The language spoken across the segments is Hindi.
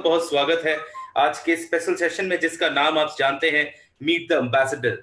बहुत स्वागत है आज के स्पेशल सेशन में, जिसका नाम आप जानते हैं, मीट द एम्बेसडर।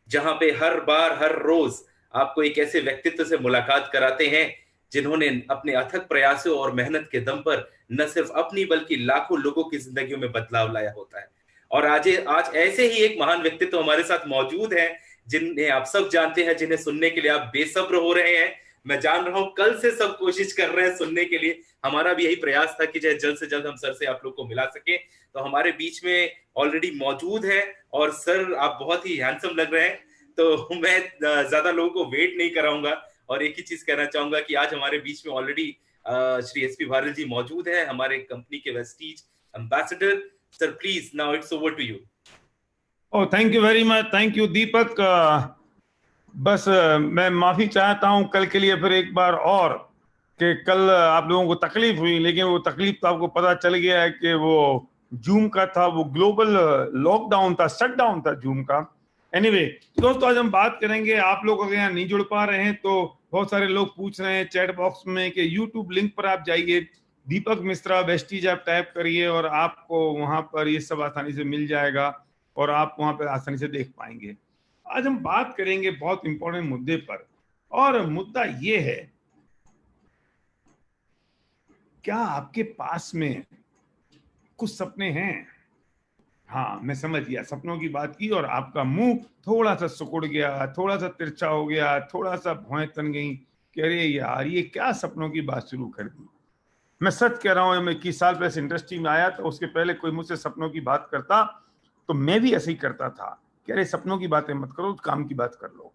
जहां पे हर बार हर रोज आपको एक ऐसे व्यक्तित्व से मुलाकात कराते हैं जिन्होंने अपने अथक प्रयासों और मेहनत के दम पर न सिर्फ अपनी बल्कि लाखों लोगों की जिंदगियों में बदलाव लाया होता है। और आज ऐसे ही एक महान व्यक्तित्व हमारे साथ मौजूद है जिन्हें आप सब जानते हैं, जिन्हें सुनने के लिए आप बेसब्र हो रहे हैं। मैं जान रहा हूं कल से सब कोशिश कर रहे हैं सुनने के लिए। हमारा भी यही प्रयास था कि जल्द से जल्द हम सर से आप लोग को मिला सके। तो हमारे बीच में ऑलरेडी मौजूद है, और सर आप बहुत ही हैंडसम लग रहे हैं। तो मैं ज्यादा लोगों को वेट नहीं कराऊंगा और एक ही चीज कहना चाहूंगा कि आज हमारे बीच में ऑलरेडी श्री एसपी भारल जी मौजूद है, हमारे कंपनी के Vestige ambassador. Sir please, now it's over to you. Oh, thank you very much. Thank you Deepak. बस मैं माफी चाहता हूं कल के लिए फिर एक बार और, कि कल आप लोगों को तकलीफ हुई, लेकिन वो तकलीफ तो आपको पता चल गया है कि वो जूम का था, वो ग्लोबल लॉकडाउन था, शटडाउन था जूम का। एनीवे दोस्तों, आज हम बात करेंगे। आप लोग अगर यहाँ नहीं जुड़ पा रहे हैं तो बहुत सारे लोग पूछ रहे हैं चैट बॉक्स में कि यूट्यूब लिंक पर आप जाइए, दीपक मिश्रा वेस्टीज आप टाइप करिए और आपको वहां पर ये सब आसानी से मिल जाएगा और आप वहां पर आसानी से देख पाएंगे। आज हम बात करेंगे बहुत इंपॉर्टेंट मुद्दे पर, और मुद्दा ये है, क्या आपके पास में कुछ सपने हैं? हाँ, मैं समझ गया, सपनों की बात की और आपका मुंह थोड़ा सा सिकुड़ गया, थोड़ा सा तिरछा हो गया, थोड़ा सा भौहें तन गई कि अरे यार, ये क्या सपनों की बात शुरू कर दी। मैं सच कह रहा हूं, मैं 21 साल पहले इंडस्ट्री में आया तो उसके पहले कोई मुझसे सपनों की बात करता तो मैं भी ऐसे ही करता था कि अरे सपनों की बातें मत करो, काम की बात कर लो।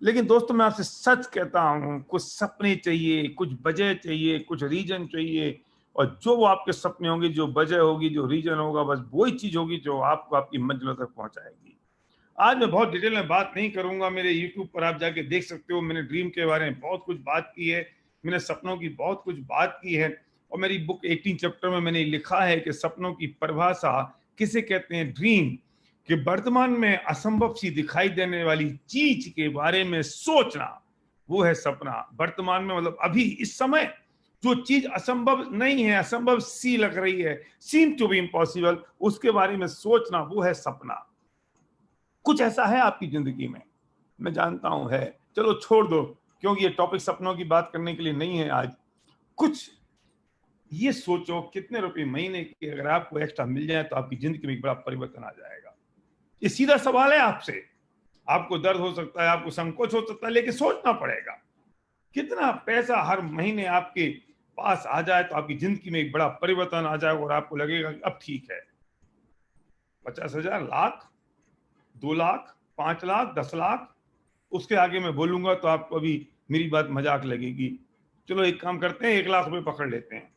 लेकिन दोस्तों, मैं आपसे सच कहता हूं, कुछ सपने चाहिए, कुछ वजह चाहिए, कुछ रीजन चाहिए, और जो वो आपके सपने होंगे, जो वजह होगी, जो रीजन होगा, बस वही चीज होगी जो आपको आपकी मंजिलों तक पहुंचाएगी। आज मैं बहुत डिटेल में बात नहीं करूंगा, मेरे यूट्यूब पर आप जाके देख सकते हो, मैंने ड्रीम के बारे में बहुत कुछ बात की है, मैंने सपनों की बहुत कुछ बात की है, और मेरी बुक 18 चैप्टर में मैंने लिखा है कि सपनों की परिभाषा किसे कहते हैं, ड्रीम, कि वर्तमान में असंभव सी दिखाई देने वाली चीज के बारे में सोचना, वो है सपना। वर्तमान में मतलब अभी इस समय जो चीज असंभव नहीं है, असंभव सी लग रही है, सीम टू बी इम्पॉसिबल, उसके बारे में सोचना, वो है सपना। कुछ ऐसा है आपकी जिंदगी में? मैं जानता हूं है, चलो छोड़ दो, क्योंकि ये टॉपिक सपनों की बात करने के लिए नहीं है आज। कुछ ये सोचो, कितने रुपए महीने के अगर आपको एक्स्ट्रा मिल जाए तो आपकी जिंदगी में एक बड़ा परिवर्तन आ जाएगा। ये सीधा सवाल है आपसे। आपको दर्द हो सकता है, आपको संकोच हो सकता है, लेकिन सोचना पड़ेगा। कितना पैसा हर महीने आपके पास आ जाए तो आपकी जिंदगी में एक बड़ा परिवर्तन आ जाएगा और आपको लगेगा कि अब ठीक है। 50,000, लाख, 2 लाख, 5 लाख, 10 लाख, उसके आगे मैं बोलूंगा तो आपको अभी मेरी बात मजाक लगेगी। चलो एक काम करते हैं, 1 लाख रुपए पकड़ लेते हैं।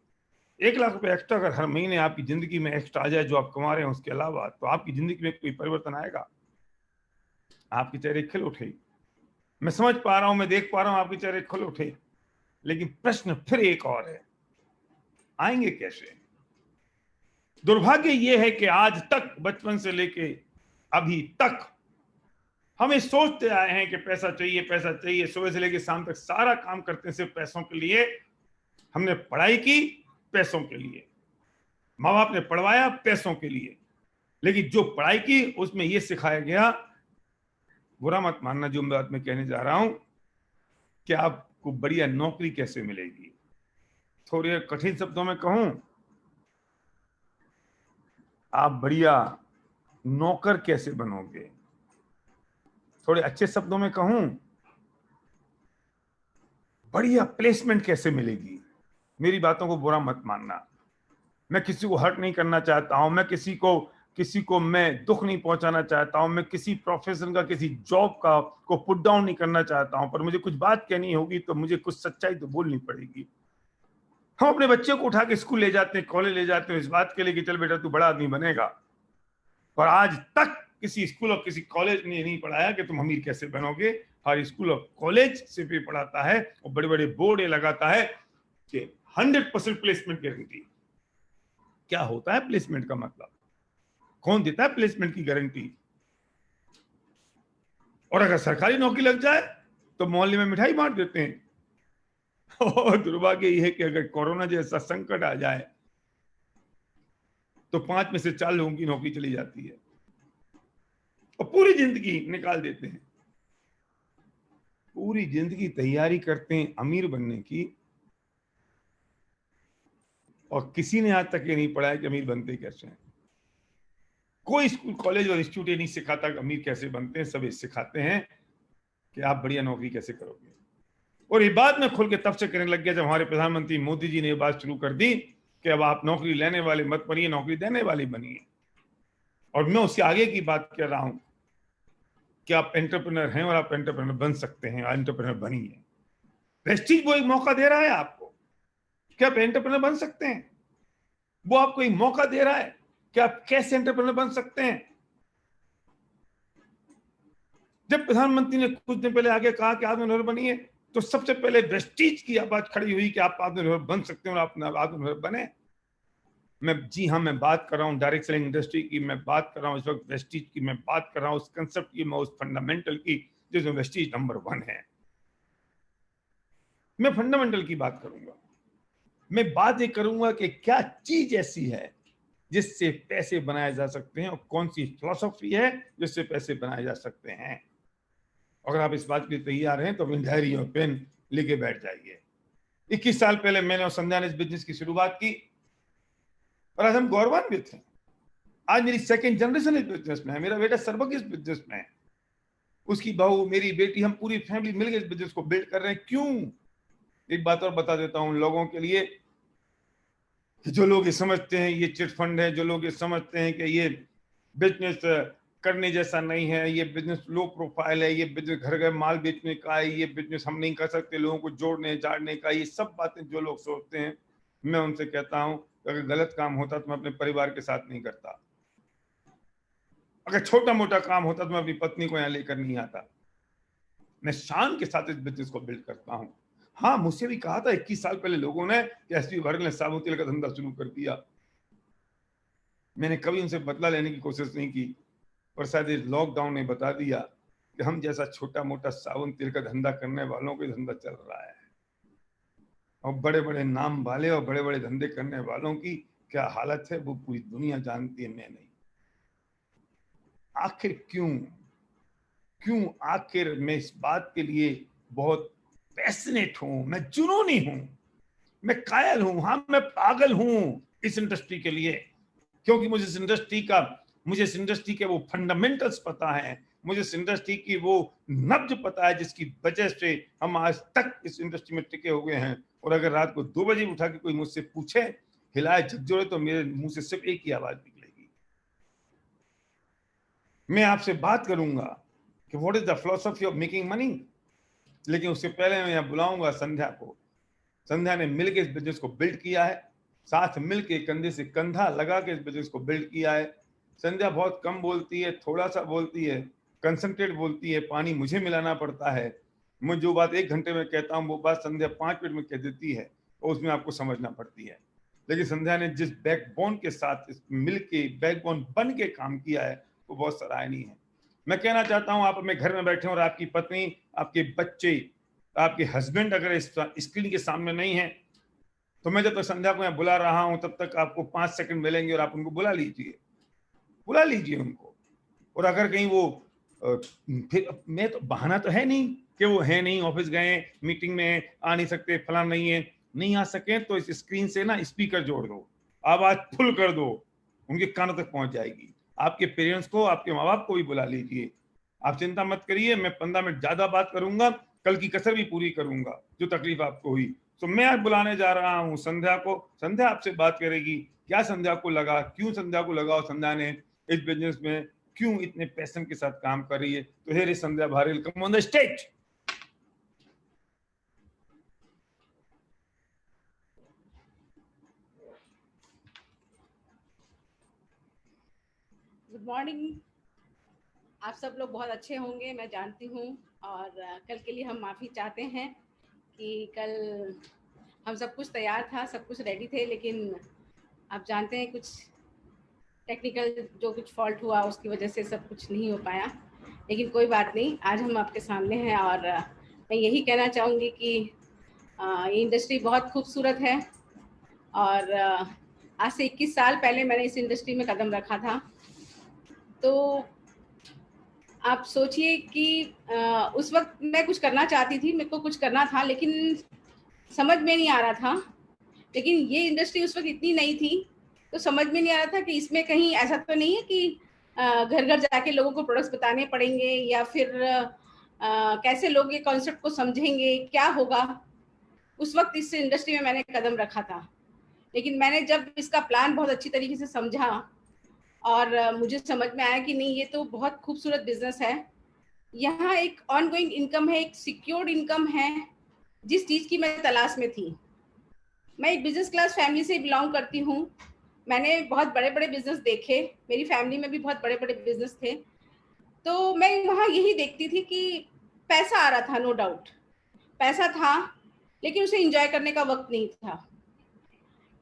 1 लाख रुपए एक्स्ट्रा अगर हर महीने आपकी जिंदगी में एक्स्ट्रा आ जाए, जो आप कमा रहे हैं उसके अलावा, तो आपकी जिंदगी में कोई परिवर्तन आएगा? आपके चेहरे खिल उठे, मैं समझ पा रहा हूं, मैं देख पा रहा हूं आपके चेहरे खिल उठे, लेकिन प्रश्न फिर एक और है, आएंगे कैसे? दुर्भाग्य यह है कि आज तक, बचपन से लेके अभी तक, हम ये सोचते आए हैं कि पैसा चाहिए, पैसा चाहिए, सुबह से लेके शाम तक सारा काम करते हैं सिर्फ पैसों के लिए। हमने पढ़ाई की पैसों के लिए, माँ बाप ने पढ़वाया पैसों के लिए, लेकिन जो पढ़ाई की उसमें यह सिखाया गया, बुरा मत मानना जो बात मैं कहने जा रहा हूं, कि आपको बढ़िया नौकरी कैसे मिलेगी। थोड़े कठिन शब्दों में कहूं, आप बढ़िया नौकर कैसे बनोगे। थोड़े अच्छे शब्दों में कहूं, बढ़िया प्लेसमेंट कैसे मिलेगी। मेरी बातों को बुरा मत मानना, मैं किसी को हर्ट नहीं करना चाहता हूं, मैं किसी को मैं दुख नहीं पहुंचाना चाहता हूं, मैं किसी प्रोफेशन का, किसी जॉब का को पुट डाउन नहीं करना चाहता हूं, पर मुझे कुछ बात कहनी होगी तो मुझे कुछ सच्चाई तो बोलनी पड़ेगी। हम अपने बच्चे को उठा के स्कूल ले जाते हैं, कॉलेज ले जाते हैं इस बात के लिए कि चल बेटा तू बड़ा आदमी बनेगा, पर आज तक किसी स्कूल और किसी कॉलेज ने नहीं पढ़ाया कि तुम अमीर कैसे बनोगे। हर स्कूल और कॉलेज सिर्फ ये पढ़ाता है और बड़े बड़े बोर्ड ये लगाता है कि 100% प्लेसमेंट गारंटी। क्या होता है प्लेसमेंट का मतलब? कौन देता है प्लेसमेंट की गारंटी? और अगर सरकारी नौकरी लग जाए तो मोहल्ले में मिठाई बांट देते हैं। और दुर्भाग्य यह है कि अगर कोरोना जैसा संकट आ जाए तो 5 में से 4 लोगों की नौकरी चली जाती है और पूरी जिंदगी निकाल देते हैं। पूरी जिंदगी तैयारी करते हैं अमीर बनने की, और किसी ने आज तक ये नहीं पढ़ा है कि अमीर बनते कैसे हैं। कोई स्कूल कॉलेज और इंस्टीट्यूट ये नहीं सिखाता कि अमीर कैसे बनते हैं। सब ये सिखाते हैं कि आप बढ़िया नौकरी कैसे करोगे। और ये बात मैं खुल के तब से करने लग गया जब हमारे प्रधानमंत्री मोदी जी ने ये बात शुरू कर दी कि अब आप नौकरी लेने वाले मत बनिए, नौकरी देने वाले बनिए। और मैं उससे आगे की बात कर रहा हूं कि आप एंटरप्रेन्योर हैं और आप एंटरप्रेन्योर बन सकते हैं, एंटरप्रेन्योर बनिए। प्रेस्टीज वो एक मौका दे रहा है आपको कि आप एंटरप्रेन्योर बन सकते हैं। वो आपको एक मौका दे रहा है कि आप कैसे एंटरप्रेन्योर बन सकते हैं। जब प्रधानमंत्री ने कुछ दिन पहले आगे कहा कि आत्मनिर्भर बनिए, तो सबसे पहले प्रेस्टीज की बात खड़ी हुई कि आप आत्मनिर्भर बन सकते हैं और आप आत्मनिर्भर बने। मैं बात कर रहा हूं डायरेक्ट सेलिंग इंडस्ट्री की, मैं बात कर रहा हूं इस वक्त वेस्टीज की, मैं बात कर रहा हूं उस कंसेप्ट की, मैं उस फंडामेंटल की जिसमें वेस्टीज नंबर 1 है। मैं फंडामेंटल की बात करूंगा। मैं बात ये करूंगा कि क्या चीज ऐसी है जिससे पैसे बनाए जा सकते हैं और कौन सी फिलॉसफी है जिससे पैसे बनाए जा सकते हैं। अगर आप इस बात के लिए तैयार हैं तो अपनी डायरी और पेन लेके बैठ जाइए। 21 साल पहले मैंने और संध्या ने इस बिजनेस की शुरुआत की और आज हम गौरवान्वित हैं। आज मेरी सेकंड जनरेशन इस बिजनेस में है। मेरा बेटा सर्वक इस बिजनेस में है, उसकी बहू, मेरी बेटी, हम पूरी फैमिली मिलकर इस बिजनेस को बिल्ड कर रहे हैं। क्यों? एक बात और बता देता हूं लोगों के लिए, जो लोग ये समझते हैं ये चिट फंड है, जो लोग ये समझते हैं कि ये बिजनेस करने जैसा नहीं है, ये बिजनेस लो प्रोफाइल है, ये बिजनेस घर घर माल बेचने का है, ये बिजनेस हम नहीं कर सकते लोगों को जोड़ने जाड़ने का, ये सब बातें जो लोग सोचते हैं, मैं उनसे कहता हूं अगर गलत काम होता तो मैं अपने परिवार के साथ नहीं करता। अगर छोटा मोटा काम होता तो मैं अपनी पत्नी को यहाँ लेकर नहीं आता। मैं शान के साथ इस बिजनेस को बिल्ड करता हूँ। हाँ, मुझसे भी कहा था 21 साल पहले लोगों ने कि एसपी वर्ग ने साबुन तेल का धंधा शुरू कर दिया। मैंने कभी उनसे बदला लेने की कोशिश नहीं की, और शायद इस लॉकडाउन ने बता दिया कि हम जैसा छोटा मोटा साबुन तेल का धंधा करने वालों का धंधा चल रहा है, और बड़े बड़े नाम वाले और बड़े बड़े धंधे करने वालों की क्या हालत है वो पूरी दुनिया जानती है, मैं नहीं। आखिर क्यों आखिर मैं इस बात के लिए बहुत पैशनेट हूं, मैं जुनूनी हूं, मैं कायल हूं, हाँ मैं पागल हूं इस इंडस्ट्री के लिए, क्योंकि मुझे इस इंडस्ट्री के वो फंडामेंटल्स पता है, मुझे इस इंडस्ट्री की वो नब्ज पता है जिसकी वजह से हम आज तक इस इंडस्ट्री में टिके हुए हैं। और अगर रात को 2 बजे उठा के कोई मुझसे पूछे, हिलाए झकझोरे, तो मेरे मुंह से सिर्फ एक ही आवाज निकलेगी, मैं आपसे बात करूंगा कि what is the philosophy of making money. लेकिन उससे पहले मैं यहाँ बुलाऊंगा संध्या को। संध्या ने मिलकर इस बिजनेस को बिल्ड किया है, साथ मिलके कंधे से कंधा लगा के इस बिजनेस को बिल्ड किया है। संध्या बहुत कम बोलती है, थोड़ा सा बोलती है, कंसंट्रेट बोलती है, पानी मुझे मिलाना पड़ता है। मैं जो बात 1 घंटे में कहता हूँ वो बात संध्या 5 मिनट में कह देती है, और उसमें आपको समझना पड़ती है। लेकिन संध्या ने जिस बैकबोन के साथ मिलके बैकबोन बन के काम किया है वो बहुत सराहनीय है। मैं कहना चाहता हूं आप अपने घर में बैठे और आपकी पत्नी, आपके बच्चे, आपके हस्बैंड अगर इस स्क्रीन के सामने नहीं है, तो मैं जब तक संध्या को यहाँ बुला रहा हूं तब तक आपको 5 सेकंड मिलेंगे और आप उनको बुला लीजिए उनको। और अगर कहीं वो फिर मैं तो बहाना तो है नहीं कि वो है नहीं, ऑफिस गए, मीटिंग में आ नहीं सकते, फलां नहीं आ सके, तो इस स्क्रीन से ना स्पीकर जोड़ दो, आवाज फुल कर दो, उनके कानों तक पहुंच जाएगी। आपके पेरेंट्स को, आपके माँ बाप को भी बुला लीजिए। आप चिंता मत करिए, मैं 15 मिनट ज्यादा बात करूंगा, कल की कसर भी पूरी करूंगा जो तकलीफ आपको हुई। तो मैं आज बुलाने जा रहा हूं संध्या को। संध्या आपसे बात करेगी। क्या संध्या को लगा, क्यों संध्या को लगा और संध्या ने इस बिजनेस में क्यों इतने पैशन के साथ काम कर रही है। तो here is Sandhya Bharel, come on the stage. Good morning. आप सब लोग बहुत अच्छे होंगे, मैं जानती हूँ। और कल के लिए हम माफ़ी चाहते हैं कि कल हम सब कुछ तैयार था, सब कुछ रेडी थे, लेकिन आप जानते हैं कुछ टेक्निकल जो कुछ फॉल्ट हुआ उसकी वजह से सब कुछ नहीं हो पाया। लेकिन कोई बात नहीं, आज हम आपके सामने हैं। और मैं यही कहना चाहूँगी कि ये इंडस्ट्री बहुत खूबसूरत है और आज से 21 साल पहले मैंने इस इंडस्ट्री में कदम रखा था। तो आप सोचिए कि उस वक्त मैं कुछ करना चाहती थी, मेरे को कुछ करना था, लेकिन समझ में नहीं आ रहा था। लेकिन ये इंडस्ट्री उस वक्त इतनी नई थी, तो समझ में नहीं आ रहा था कि इसमें कहीं ऐसा तो नहीं है कि घर घर जाके लोगों को प्रोडक्ट्स बताने पड़ेंगे, या फिर कैसे लोग ये कॉन्सेप्ट को समझेंगे, क्या होगा। उस वक्त इस इंडस्ट्री में मैंने कदम रखा था, लेकिन मैंने जब इसका प्लान बहुत अच्छी तरीके से समझा और मुझे समझ में आया कि नहीं, ये तो बहुत खूबसूरत बिजनेस है। यहाँ एक ऑनगोइंग इनकम है, एक सिक्योर्ड इनकम है, जिस चीज़ की मैं तलाश में थी। मैं एक बिजनेस क्लास फैमिली से बिलोंग करती हूँ। मैंने बहुत बड़े बड़े बिजनेस देखे, मेरी फैमिली में भी बहुत बड़े बड़े बिजनेस थे। तो मैं वहाँ यही देखती थी कि पैसा आ रहा था, नो डाउट पैसा था, लेकिन उसे एंजॉय करने का वक्त नहीं था।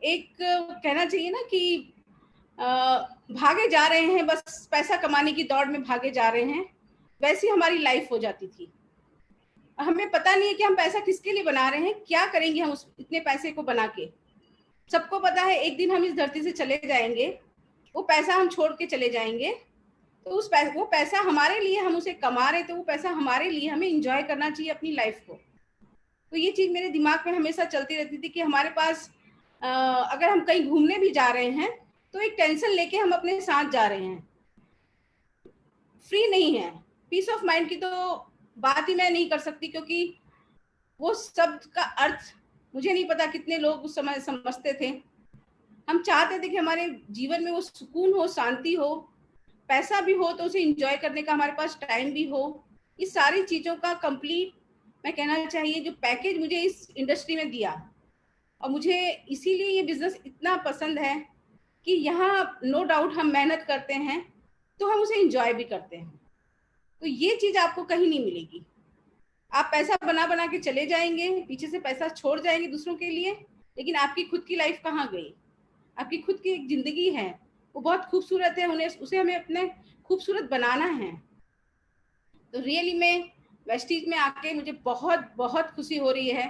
एक कहना चाहिए ना कि भागे जा रहे हैं, बस पैसा कमाने की दौड़ में भागे जा रहे हैं, वैसी हमारी लाइफ हो जाती थी। हमें पता नहीं है कि हम पैसा किसके लिए बना रहे हैं, क्या करेंगे हम उस इतने पैसे को बना के। सबको पता है एक दिन हम इस धरती से चले जाएंगे, वो पैसा हम छोड़ के चले जाएंगे। तो वो पैसा हमारे लिए, हम उसे कमा रहे, तो वो पैसा हमारे लिए, हमें एंजॉय करना चाहिए अपनी लाइफ को। तो ये चीज मेरे दिमाग में हमेशा चलती रहती थी कि हमारे पास अगर हम कहीं घूमने भी जा रहे हैं तो एक टेंशन लेके हम अपने साथ जा रहे हैं, फ्री नहीं है। पीस ऑफ माइंड की तो बात ही मैं नहीं कर सकती, क्योंकि वो शब्द का अर्थ मुझे नहीं पता कितने लोग उस समय समझते थे। हम चाहते थे कि हमारे जीवन में वो सुकून हो, शांति हो, पैसा भी हो तो उसे एंजॉय करने का हमारे पास टाइम भी हो। इस सारी चीजों का कंप्लीट, मैं कहना चाहिए, जो पैकेज मुझे इस इंडस्ट्री में दिया, और मुझे इसीलिए ये बिजनेस इतना पसंद है कि यहाँ नो डाउट हम मेहनत करते हैं तो हम उसे एंजॉय भी करते हैं। तो ये चीज आपको कहीं नहीं मिलेगी। आप पैसा बना बना के चले जाएंगे, पीछे से पैसा छोड़ जाएंगे दूसरों के लिए, लेकिन आपकी खुद की लाइफ कहाँ गई? आपकी खुद की एक जिंदगी है, वो बहुत खूबसूरत है, उसे हमें अपने खूबसूरत बनाना है। तो रियली में वेस्टीज में आके मुझे बहुत बहुत खुशी हो रही है,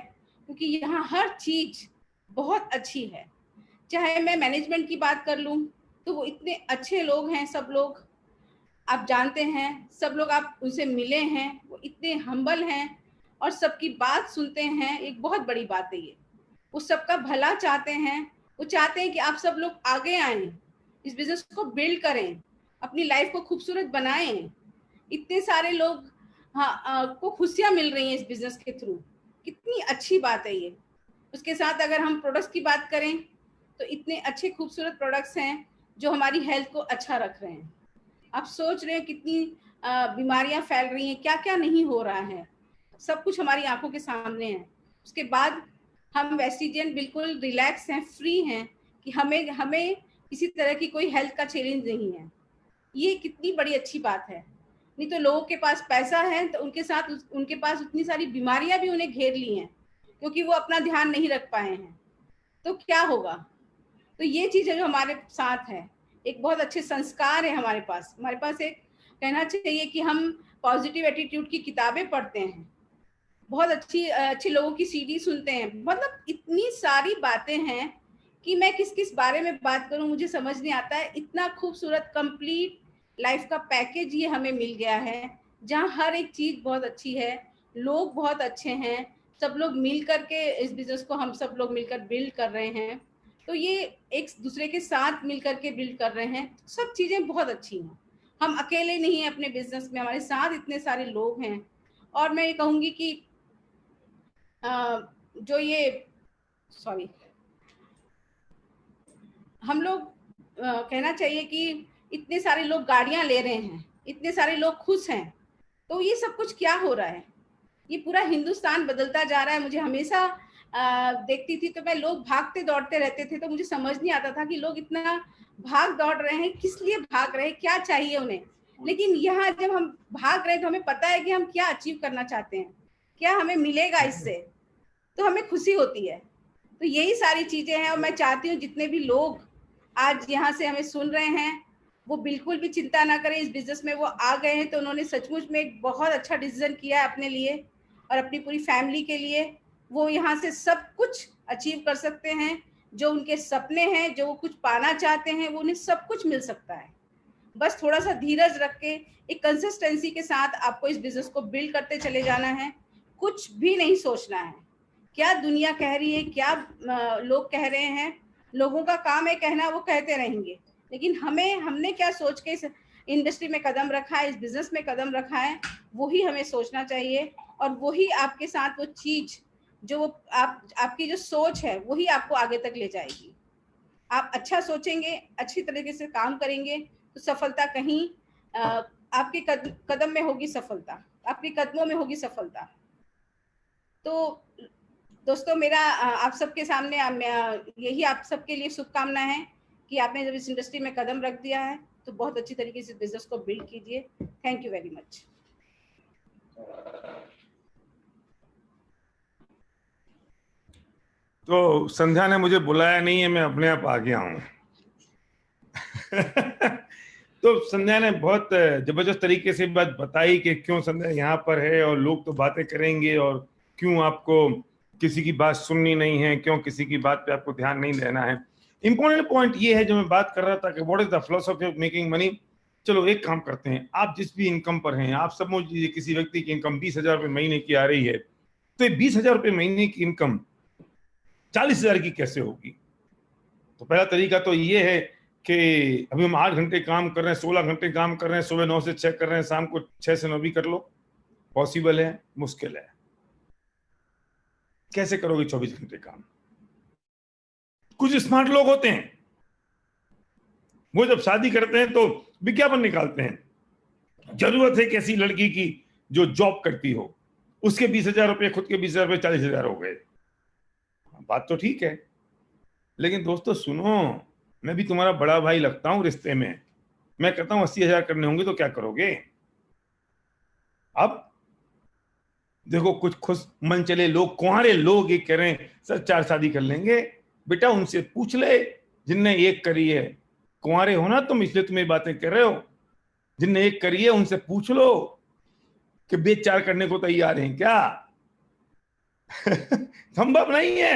क्योंकि यहाँ हर चीज बहुत अच्छी है। चाहे मैं मैनेजमेंट की बात कर लूँ तो वो इतने अच्छे लोग हैं, सब लोग आप जानते हैं, सब लोग आप उनसे मिले हैं, वो इतने हम्बल हैं और सबकी बात सुनते हैं। एक बहुत बड़ी बात है ये, वो सबका भला चाहते हैं, वो चाहते हैं कि आप सब लोग आगे आएं, इस बिजनेस को बिल्ड करें, अपनी लाइफ को खूबसूरत बनाएं। इतने सारे लोग को खुशियां मिल रही हैं इस बिजनेस के थ्रू, कितनी अच्छी बात है ये। उसके साथ अगर हम प्रोडक्ट्स की बात करें तो इतने अच्छे खूबसूरत प्रोडक्ट्स हैं जो हमारी हेल्थ को अच्छा रख रहे हैं। आप सोच रहे हैं कितनी बीमारियां फैल रही हैं, क्या क्या नहीं हो रहा है, सब कुछ हमारी आंखों के सामने है। उसके बाद हम वेस्टिजियन बिल्कुल रिलैक्स हैं, फ्री हैं कि हमें किसी तरह की कोई हेल्थ का चैलेंज नहीं है। ये कितनी बड़ी अच्छी बात है। नहीं तो लोगों के पास पैसा है तो उनके पास उतनी सारी बीमारियां भी उन्हें घेर ली हैं, क्योंकि वो अपना ध्यान नहीं रख पाए हैं। तो क्या होगा? तो ये चीज जो हमारे साथ है, एक बहुत अच्छे संस्कार है हमारे पास एक कहना चाहिए कि हम पॉजिटिव एटीट्यूड की किताबें पढ़ते हैं, बहुत अच्छे लोगों की सीडी सुनते हैं। मतलब इतनी सारी बातें हैं कि मैं किस किस बारे में बात करूं, मुझे समझ नहीं आता है। इतना खूबसूरत कंप्लीट लाइफ का पैकेज ये हमें मिल गया है, जहां हर एक चीज बहुत अच्छी है, लोग बहुत अच्छे हैं, सब लोग मिल करके इस बिजनेस को हम सब लोग मिलकर बिल्ड कर रहे हैं। तो ये एक दूसरे के साथ मिल करके बिल्ड कर रहे हैं, सब चीजें बहुत अच्छी हैं। हम अकेले नहीं हैं अपने बिजनेस में, हमारे साथ इतने सारे लोग हैं। और मैं ये कहूंगी कि जो ये सॉरी हम लोग कहना चाहिए कि इतने सारे लोग गाड़ियां ले रहे हैं, इतने सारे लोग खुश हैं, तो ये सब कुछ क्या हो रहा है? ये पूरा हिंदुस्तान बदलता जा रहा है। मुझे हमेशा देखती थी तो मैं लोग भागते दौड़ते रहते थे, तो मुझे समझ नहीं आता था कि लोग इतना भाग दौड़ रहे हैं, किस लिए भाग रहे हैं, क्या चाहिए उन्हें। लेकिन यहाँ जब हम भाग रहे हैं तो हमें पता है कि हम क्या अचीव करना चाहते हैं, क्या हमें मिलेगा इससे, तो हमें खुशी होती है। तो यही सारी चीजें हैं, और मैं चाहती हूँ जितने भी लोग आज यहाँ से हमें सुन रहे हैं वो बिल्कुल भी चिंता ना करें। इस बिजनेस में वो आ गए हैं तो उन्होंने सचमुच में एक बहुत अच्छा डिसीजन किया है अपने लिए और अपनी पूरी फैमिली के लिए। वो यहाँ से सब कुछ अचीव कर सकते हैं जो उनके सपने हैं, जो वो कुछ पाना चाहते हैं, वो उन्हें सब कुछ मिल सकता है। बस थोड़ा सा धीरज रख के, एक कंसिस्टेंसी के साथ आपको इस बिजनेस को बिल्ड करते चले जाना है। कुछ भी नहीं सोचना है क्या दुनिया कह रही है, क्या लोग कह रहे हैं। लोगों का काम है कहना, वो कहते रहेंगे, लेकिन हमने क्या सोच के इस इंडस्ट्री में कदम रखा है, इस बिजनेस में कदम रखा है, वही हमें सोचना चाहिए। और वही आपके साथ वो चीज जो वो आपकी जो सोच है, वही आपको आगे तक ले जाएगी। आप अच्छा सोचेंगे, अच्छी तरीके से काम करेंगे, तो सफलता कहीं आपके कदम में होगी, सफलता आपके कदमों में होगी सफलता। तो दोस्तों, मेरा आप सबके सामने यही आप सबके लिए शुभकामना है कि आपने जब इस इंडस्ट्री में कदम रख दिया है तो बहुत अच्छी तरीके से बिजनेस को बिल्ड कीजिए। Thank you very much. तो संध्या ने मुझे बुलाया नहीं है, मैं अपने आप आ गया हूँ। तो संध्या ने बहुत जबरदस्त तरीके से बात बताई कि क्यों संध्या यहाँ पर है और लोग तो बातें करेंगे और क्यों आपको किसी की बात सुननी नहीं है, क्यों किसी की बात पे आपको ध्यान नहीं देना है। इंपॉर्टेंट पॉइंट ये है जो मैं बात कर रहा था कि what is the philosophy of making money. चलो एक काम करते हैं, आप जिस भी इनकम पर हैं, आप समझ लीजिए किसी व्यक्ति की इनकम 20,000 रुपये महीने की आ रही है, तो 20,000 रुपये महीने की इनकम 40,000 की कैसे होगी। तो पहला तरीका तो ये है कि अभी हम 8 घंटे काम कर रहे हैं, 16 घंटे काम कर रहे हैं, सुबह 9 से 6 कर रहे हैं, शाम को 6 से 9 भी कर लो। पॉसिबल है, मुश्किल है। कैसे करोगे 24 घंटे काम। कुछ स्मार्ट लोग होते हैं, वो जब शादी करते हैं तो विज्ञापन निकालते हैं, जरूरत है कैसी लड़की की जो जॉब करती हो, उसके 20,000 रुपये, खुद के 20,000 रुपये 40,000 हो गए। बात तो ठीक है, लेकिन दोस्तों सुनो, मैं भी तुम्हारा बड़ा भाई लगता हूं रिश्ते में। मैं कहता हूं 80,000 करने होंगे तो क्या करोगे। अब देखो, कुछ खुश मन चले लोग, कुंवारे लोग ये कह रहे हैं सर 4 शादी कर लेंगे। बेटा उनसे पूछ ले जिनने एक करी है। कुंवारे हो ना तुम, इसलिए तुम ये बातें कर रहे हो। जिनने एक करी है उनसे पूछ लो कि बे 4 करने को तैयार हैं क्या। संभव नहीं है।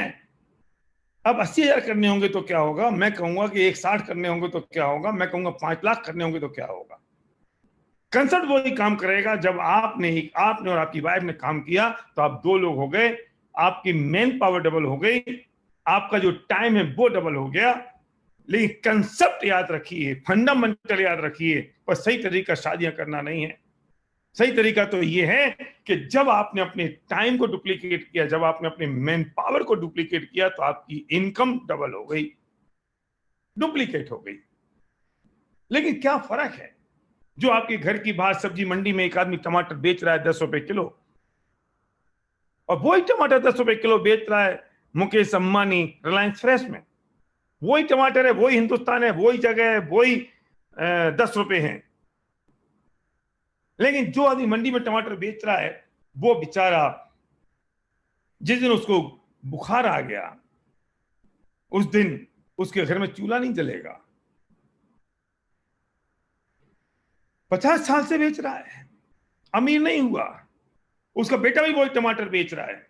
अब 80,000 करने होंगे तो क्या होगा, मैं कहूंगा कि 160 करने होंगे तो क्या होगा, मैं कहूंगा 5 लाख करने होंगे तो क्या होगा। कंसर्ट वही काम करेगा जब आपने और आपकी वाइफ ने काम किया तो आप 2 लोग हो गए, आपकी मैन पावर डबल हो गई, आपका जो टाइम है वो डबल हो गया। लेकिन कंसेप्ट याद रखिए, फंडामेंटल याद रखिए, पर सही तरीका शादियां करना नहीं है। सही तरीका तो ये है कि जब आपने अपने टाइम को डुप्लीकेट किया, जब आपने अपने मैन पावर को डुप्लीकेट किया, तो आपकी इनकम डबल हो गई, डुप्लीकेट हो गई। लेकिन क्या फर्क है, जो आपके घर की बाहर सब्जी मंडी में एक आदमी टमाटर बेच रहा है 10 रुपए किलो, और वही टमाटर 10 रुपए किलो बेच रहा है मुकेश अंबानी रिलायंस फ्रेश में। वही टमाटर है, वही हिंदुस्तान है, वही जगह है, वही 10 रुपए हैं। लेकिन जो आदमी मंडी में टमाटर बेच रहा है, वो बेचारा जिस दिन उसको बुखार आ गया, उस दिन उसके घर में चूल्हा नहीं जलेगा। 50 साल से बेच रहा है, अमीर नहीं हुआ, उसका बेटा भी वही टमाटर बेच रहा है।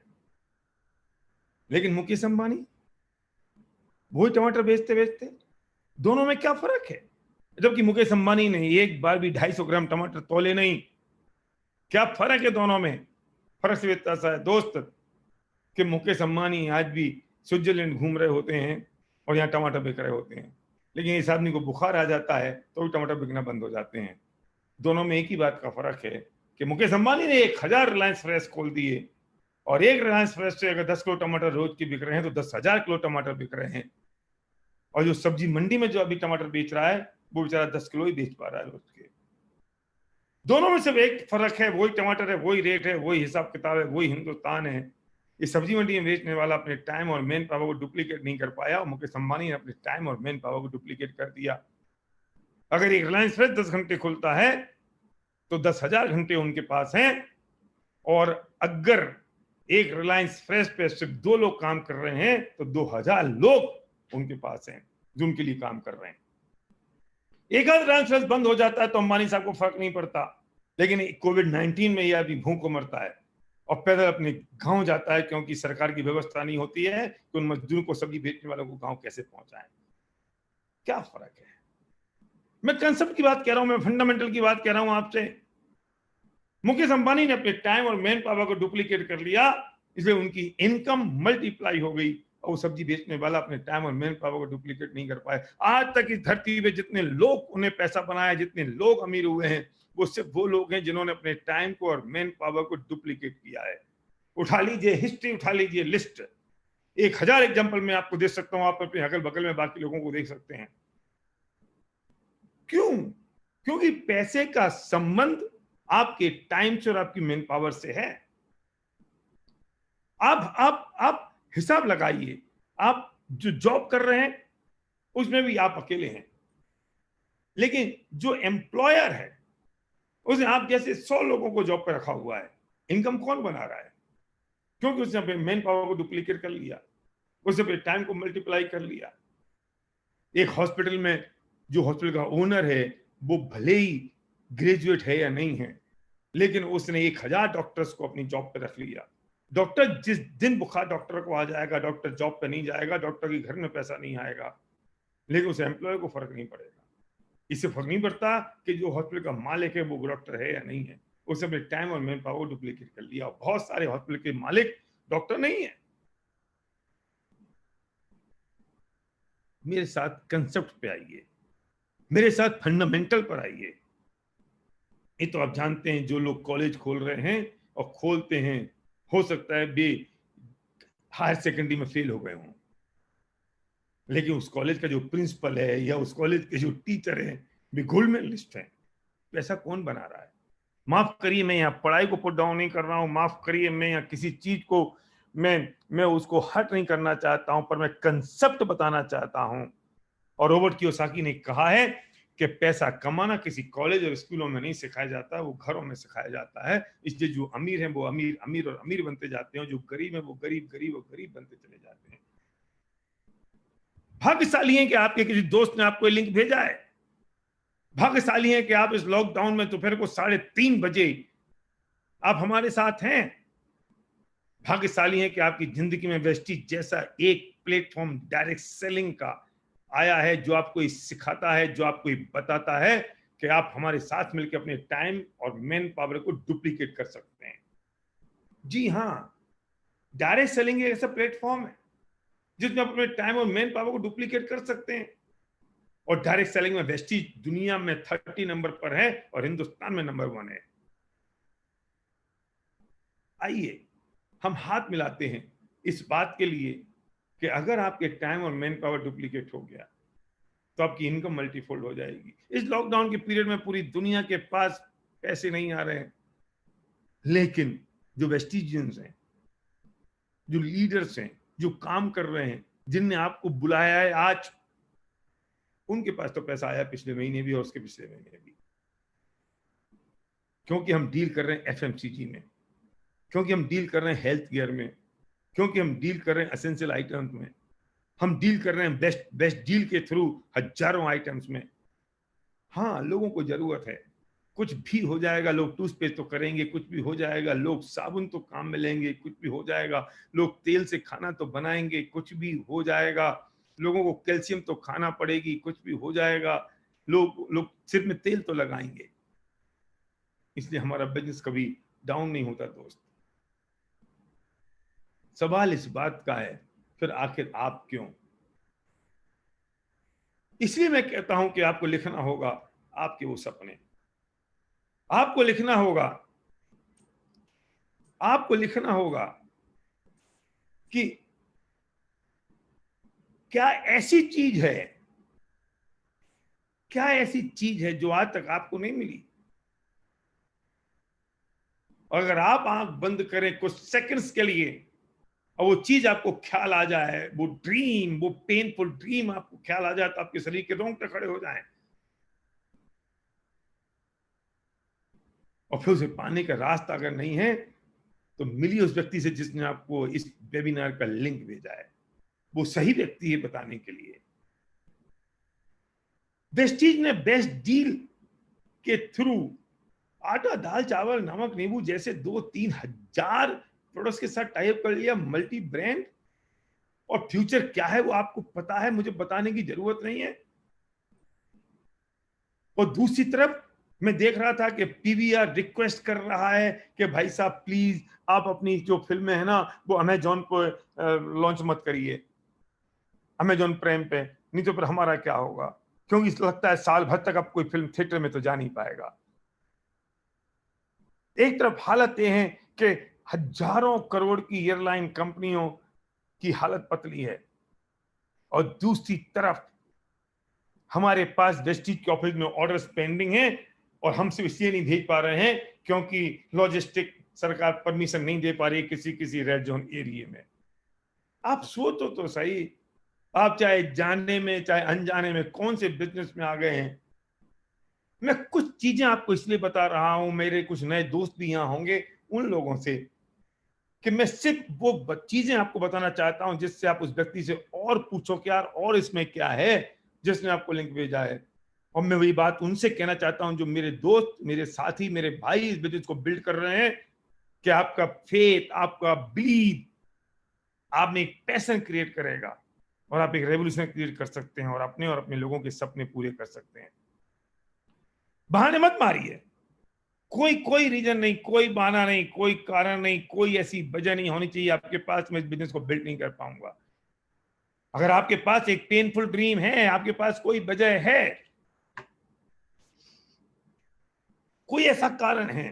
लेकिन मुकेश अंबानी वही टमाटर बेचते बेचते, दोनों में क्या फर्क है। जबकि मुकेश अंबानी ने एक बार भी 250 ग्राम टमाटर तोले नहीं। क्या फर्क है दोनों में। फर्क सिर्फ इतना सा है दोस्त कि मुकेश अंबानी आज भी स्विट्जरलैंड घूम रहे होते हैं और यहाँ टमाटर बिक रहे होते हैं, लेकिन इस आदमी को बुखार आ जाता है तो भी टमाटर बिकना बंद हो जाते हैं। दोनों में एक ही बात का फर्क है कि मुकेश अंबानी ने 1,000 रिलायंस फ्रेश खोल दिए, और एक रिलायंस फ्रेश से अगर 10 किलो टमाटर रोज के बिक रहे हैं तो 10,000 किलो टमाटर बिक रहे हैं। और जो सब्जी मंडी में जो अभी टमाटर बेच रहा है, वो बेचारा 10 किलो ही बेच पा रहा है रोज के। दोनों में सिर्फ एक फर्क है, वही टमाटर है, वही रेट है, वही हिसाब किताब है, वही हिंदुस्तान है। ये सब्जी मंडी में बेचने वाला अपने टाइम और मेन पावर को डुप्लीकेट नहीं कर पाया, और मुकेश अंबानी ने अपने टाइम और मेन पावर को डुप्लीकेट कर दिया। अगर एक रिलायंस फ्रेश 10 घंटे खुलता है तो 10,000 घंटे उनके पास हैं, और अगर एक रिलायंस फ्रेश पे सिर्फ 2 लोग काम कर रहे हैं तो 2,000 लोग उनके पास हैं जो उनके लिए काम कर रहे हैं। एक आध रिलायंस फ्रेश बंद हो जाता है तो अंबानी साहब को फर्क नहीं पड़ता, लेकिन कोविड-19 में यह आदमी भूख को मरता है। और पैदल अपने गांव जाता है, क्योंकि सरकार की व्यवस्था नहीं होती है कि उन मजदूरों को, सब्जी बेचने वालों को गांव कैसे पहुंचाएं। क्या फर्क है? मैं कंसेप्ट की बात कह रहा हूं, मैं फंडामेंटल की बात कह रहा हूं आपसे। मुकेश अंबानी ने अपने टाइम और मैन पावर को डुप्लीकेट कर लिया, इसलिए उनकी इनकम मल्टीप्लाई हो गई, और वो सब्जी बेचने वाला अपने टाइम और मैन पावर को डुप्लीकेट नहीं कर पाए। आज तक इस धरती पे जितने लोग उन्हें पैसा बनाया, जितने लोग अमीर हुए हैं, वो सिर्फ वो लोग हैं जिन्होंने अपने टाइम को और मैन पावर को डुप्लीकेट किया है। उठा लीजिए हिस्ट्री, उठा लीजिए लिस्ट, 1000 एग्जाम्पल मैं आपको दे सकता हूं, आप अपने अगल बगल में बाकी लोगों को देख सकते हैं। क्यों? क्योंकि पैसे का संबंध आपके टाइम से और आपकी मैन पावर से है। आप हिसाब लगाइए, आप जो जॉब कर रहे हैं उसमें भी आप अकेले हैं, लेकिन जो एम्प्लॉयर है उसने आप जैसे 100 लोगों को जॉब पर रखा हुआ है। इनकम कौन बना रहा है? क्योंकि उसने अपने मैन पावर को डुप्लीकेट कर लिया, उसने अपने टाइम को मल्टीप्लाई कर लिया। एक हॉस्पिटल में जो हॉस्पिटल का ओनर है, वो भले ही ग्रेजुएट है या नहीं है, लेकिन उसने 1000 डॉक्टर्स को अपनी जॉब पे रख लिया। डॉक्टर जिस दिन बुखार डॉक्टर को आ जाएगा, डॉक्टर जॉब पे नहीं जाएगा, डॉक्टर के घर में पैसा नहीं आएगा, लेकिन उस एम्प्लॉय को फर्क नहीं पड़ेगा। इससे फर्क नहीं पड़ता कि जो हॉस्पिटल का मालिक है वो डॉक्टर है या नहीं है, उसने अपने टाइम और मैन पावर डुप्लीकेट कर लिया। बहुत सारे हॉस्पिटल के मालिक डॉक्टर नहीं है। मेरे साथ कंसेप्ट पे आइए, मेरे साथ फंडामेंटल पर आइए। ये तो आप जानते हैं, जो लोग कॉलेज खोल रहे हैं और खोलते हैं, हो सकता है बे हायर सेकेंडरी में फेल हो गए हों, लेकिन उस कॉलेज का जो प्रिंसिपल है या उस कॉलेज के जो टीचर है वे गोल्ड मेडलिस्ट हैं। पैसा कौन बना रहा है? माफ करिए, मैं यहाँ पढ़ाई को पुट डाउन नहीं कर रहा हूँ, माफ करिए, मैं यहाँ किसी चीज को मैं उसको हट नहीं करना चाहता हूं, पर मैं कंसेप्ट बताना चाहता हूं। और रॉबर्ट कियोसाकी ने कहा है कि पैसा कमाना किसी कॉलेज और स्कूलों में नहीं सिखाया जाता, वो घरों में सिखाया जाता है। इसलिए जो अमीर हैं वो अमीर अमीर और अमीर बनते जाते हैं, जो गरीब हैं वो गरीब गरीब और गरीब बनते चले जाते हैं। भाग्यशाली हैं कि आपके किसी दोस्त ने आपको लिंक भेजा है। भाग्यशाली हैं कि आप इस लॉकडाउन में दोपहर को 3:30 बजे आप हमारे साथ हैं। भाग्यशाली हैं कि आपकी जिंदगी में वेस्टीज जैसा एक प्लेटफॉर्म डायरेक्ट सेलिंग का आया है, जो आपको सिखाता है, जो आपको बताता है कि आप हमारे साथ मिलकर अपने टाइम और मैन पावर को डुप्लीकेट कर सकते हैं। जी हाँ, डायरेक्ट सेलिंग एक ऐसा प्लेटफॉर्म है जिसमें आप अपने टाइम और मैन पावर को डुप्लीकेट कर सकते हैं। और डायरेक्ट सेलिंग में वेस्टीज दुनिया में 30 नंबर पर है और हिंदुस्तान में नंबर 1 है। आइए हम हाथ मिलाते हैं इस बात के लिए कि अगर आपके टाइम और मैन पावर डुप्लीकेट हो गया तो आपकी इनकम मल्टीफोल्ड हो जाएगी। इस लॉकडाउन के पीरियड में पूरी दुनिया के पास पैसे नहीं आ रहे हैं, लेकिन जो वेस्टिजियंस हैं, जो लीडर्स हैं, जो काम कर रहे हैं, जिनने आपको बुलाया है आज, उनके पास तो पैसा आया पिछले महीने भी और उसके पिछले महीने भी, क्योंकि हम डील कर रहे हैं एफएमसीजी में, क्योंकि हम डील कर रहे हैं हेल्थ केयर में, क्योंकि हम डील कर रहे हैं एसेंशियल आइटम्स में, हम डील कर रहे हैं बेस्ट डील के थ्रू हजारों आइटम्स में। हाँ, लोगों को जरूरत है, कुछ भी हो जाएगा, लोग टूथपेस्ट तो करेंगे, कुछ भी हो जाएगा, लोग साबुन तो काम में लेंगे, कुछ भी हो जाएगा, लोग तेल से खाना तो बनाएंगे, कुछ भी हो जाएगा, लोगों को कैल्शियम तो खाना पड़ेगी, कुछ भी हो जाएगा, लोग सिर में तेल तो लगाएंगे। इसलिए हमारा बिजनेस कभी डाउन नहीं होता दोस्त। सवाल इस बात का है, फिर आखिर आप क्यों? इसलिए मैं कहता हूं कि आपको लिखना होगा आपके वो सपने, आपको लिखना होगा, आपको लिखना होगा कि क्या ऐसी चीज है, क्या ऐसी चीज है जो आज तक आपको नहीं मिली। और अगर आप आंख बंद करें कुछ सेकंड्स के लिए और वो चीज आपको ख्याल आ जाए, वो ड्रीम, वो पेनफुल ड्रीम आपको ख्याल आ जाए, तो आपके शरीर के रोंगटे खड़े हो जाएं। और फिर उसे पाने का रास्ता अगर नहीं है तो मिलिए उस व्यक्ति से जिसने आपको इस वेबिनार का लिंक भेजा है, वो सही व्यक्ति है बताने के लिए। वेस्टीज ने बेस्ट डील के थ्रू आटा, दाल, चावल, नमक, नींबू जैसे 2-3 हजार प्रोडक्ट्स के साथ टाई अप कर लिया, मल्टी ब्रांड। और फ्यूचर क्या है वो आपको पता है, मुझे बताने की जरूरत नहीं है। और दूसरी तरफ मैं देख रहा था कि पीवीआर रिक्वेस्ट कर रहा है कि भाई साहब प्लीज आप अपनी जो फिल्में हैं ना वो अमेजॉन पर लॉन्च मत करिए, अमेजॉन प्राइम पे, नहीं तो फिर हमारा क्या होगा, क्योंकि लगता है साल भर तक अब कोई फिल्म थिएटर में तो जा नहीं पाएगा। एक तरफ हालत ये है कि हजारों करोड़ की एयरलाइन कंपनियों की हालत पतली है, और दूसरी तरफ हमारे पास वेस्टिज के ऑफिस में ऑर्डर्स पेंडिंग हैं, और हम सिर्फ इसलिए नहीं भेज पा रहे हैं क्योंकि लॉजिस्टिक सरकार परमिशन नहीं दे पा रही किसी किसी रेड जोन एरिया में। आप सोचो तो सही, आप चाहे जानने में चाहे अनजाने में कौन से बिजनेस में आ गए हैं। मैं कुछ चीजें आपको इसलिए बता रहा हूं, मेरे कुछ नए दोस्त भी यहां होंगे, उन लोगों से, कि मैं सिर्फ वो चीजें आपको बताना चाहता हूं जिससे आप उस व्यक्ति से और पूछो कि यार और इसमें क्या है जिसने आपको लिंक भेजा है। और मैं वही बात उनसे कहना चाहता हूं जो मेरे दोस्त, मेरे साथी, मेरे भाई इस बिजनेस को बिल्ड कर रहे हैं, कि आपका फेथ, आपका बिलीव आप में एक पैशन क्रिएट करेगा, और आप एक रेवोल्यूशन क्रिएट कर सकते हैं, और अपने लोगों के सपने पूरे कर सकते हैं। बहाने मत मारिए, कोई कोई रीजन नहीं, कोई बहाना नहीं, कोई कारण नहीं, कोई ऐसी वजह नहीं होनी चाहिए आपके पास मैं इस बिजनेस को बिल्ड नहीं कर पाऊंगा। अगर आपके पास एक पेनफुल ड्रीम है, आपके पास कोई वजह है, कोई ऐसा कारण है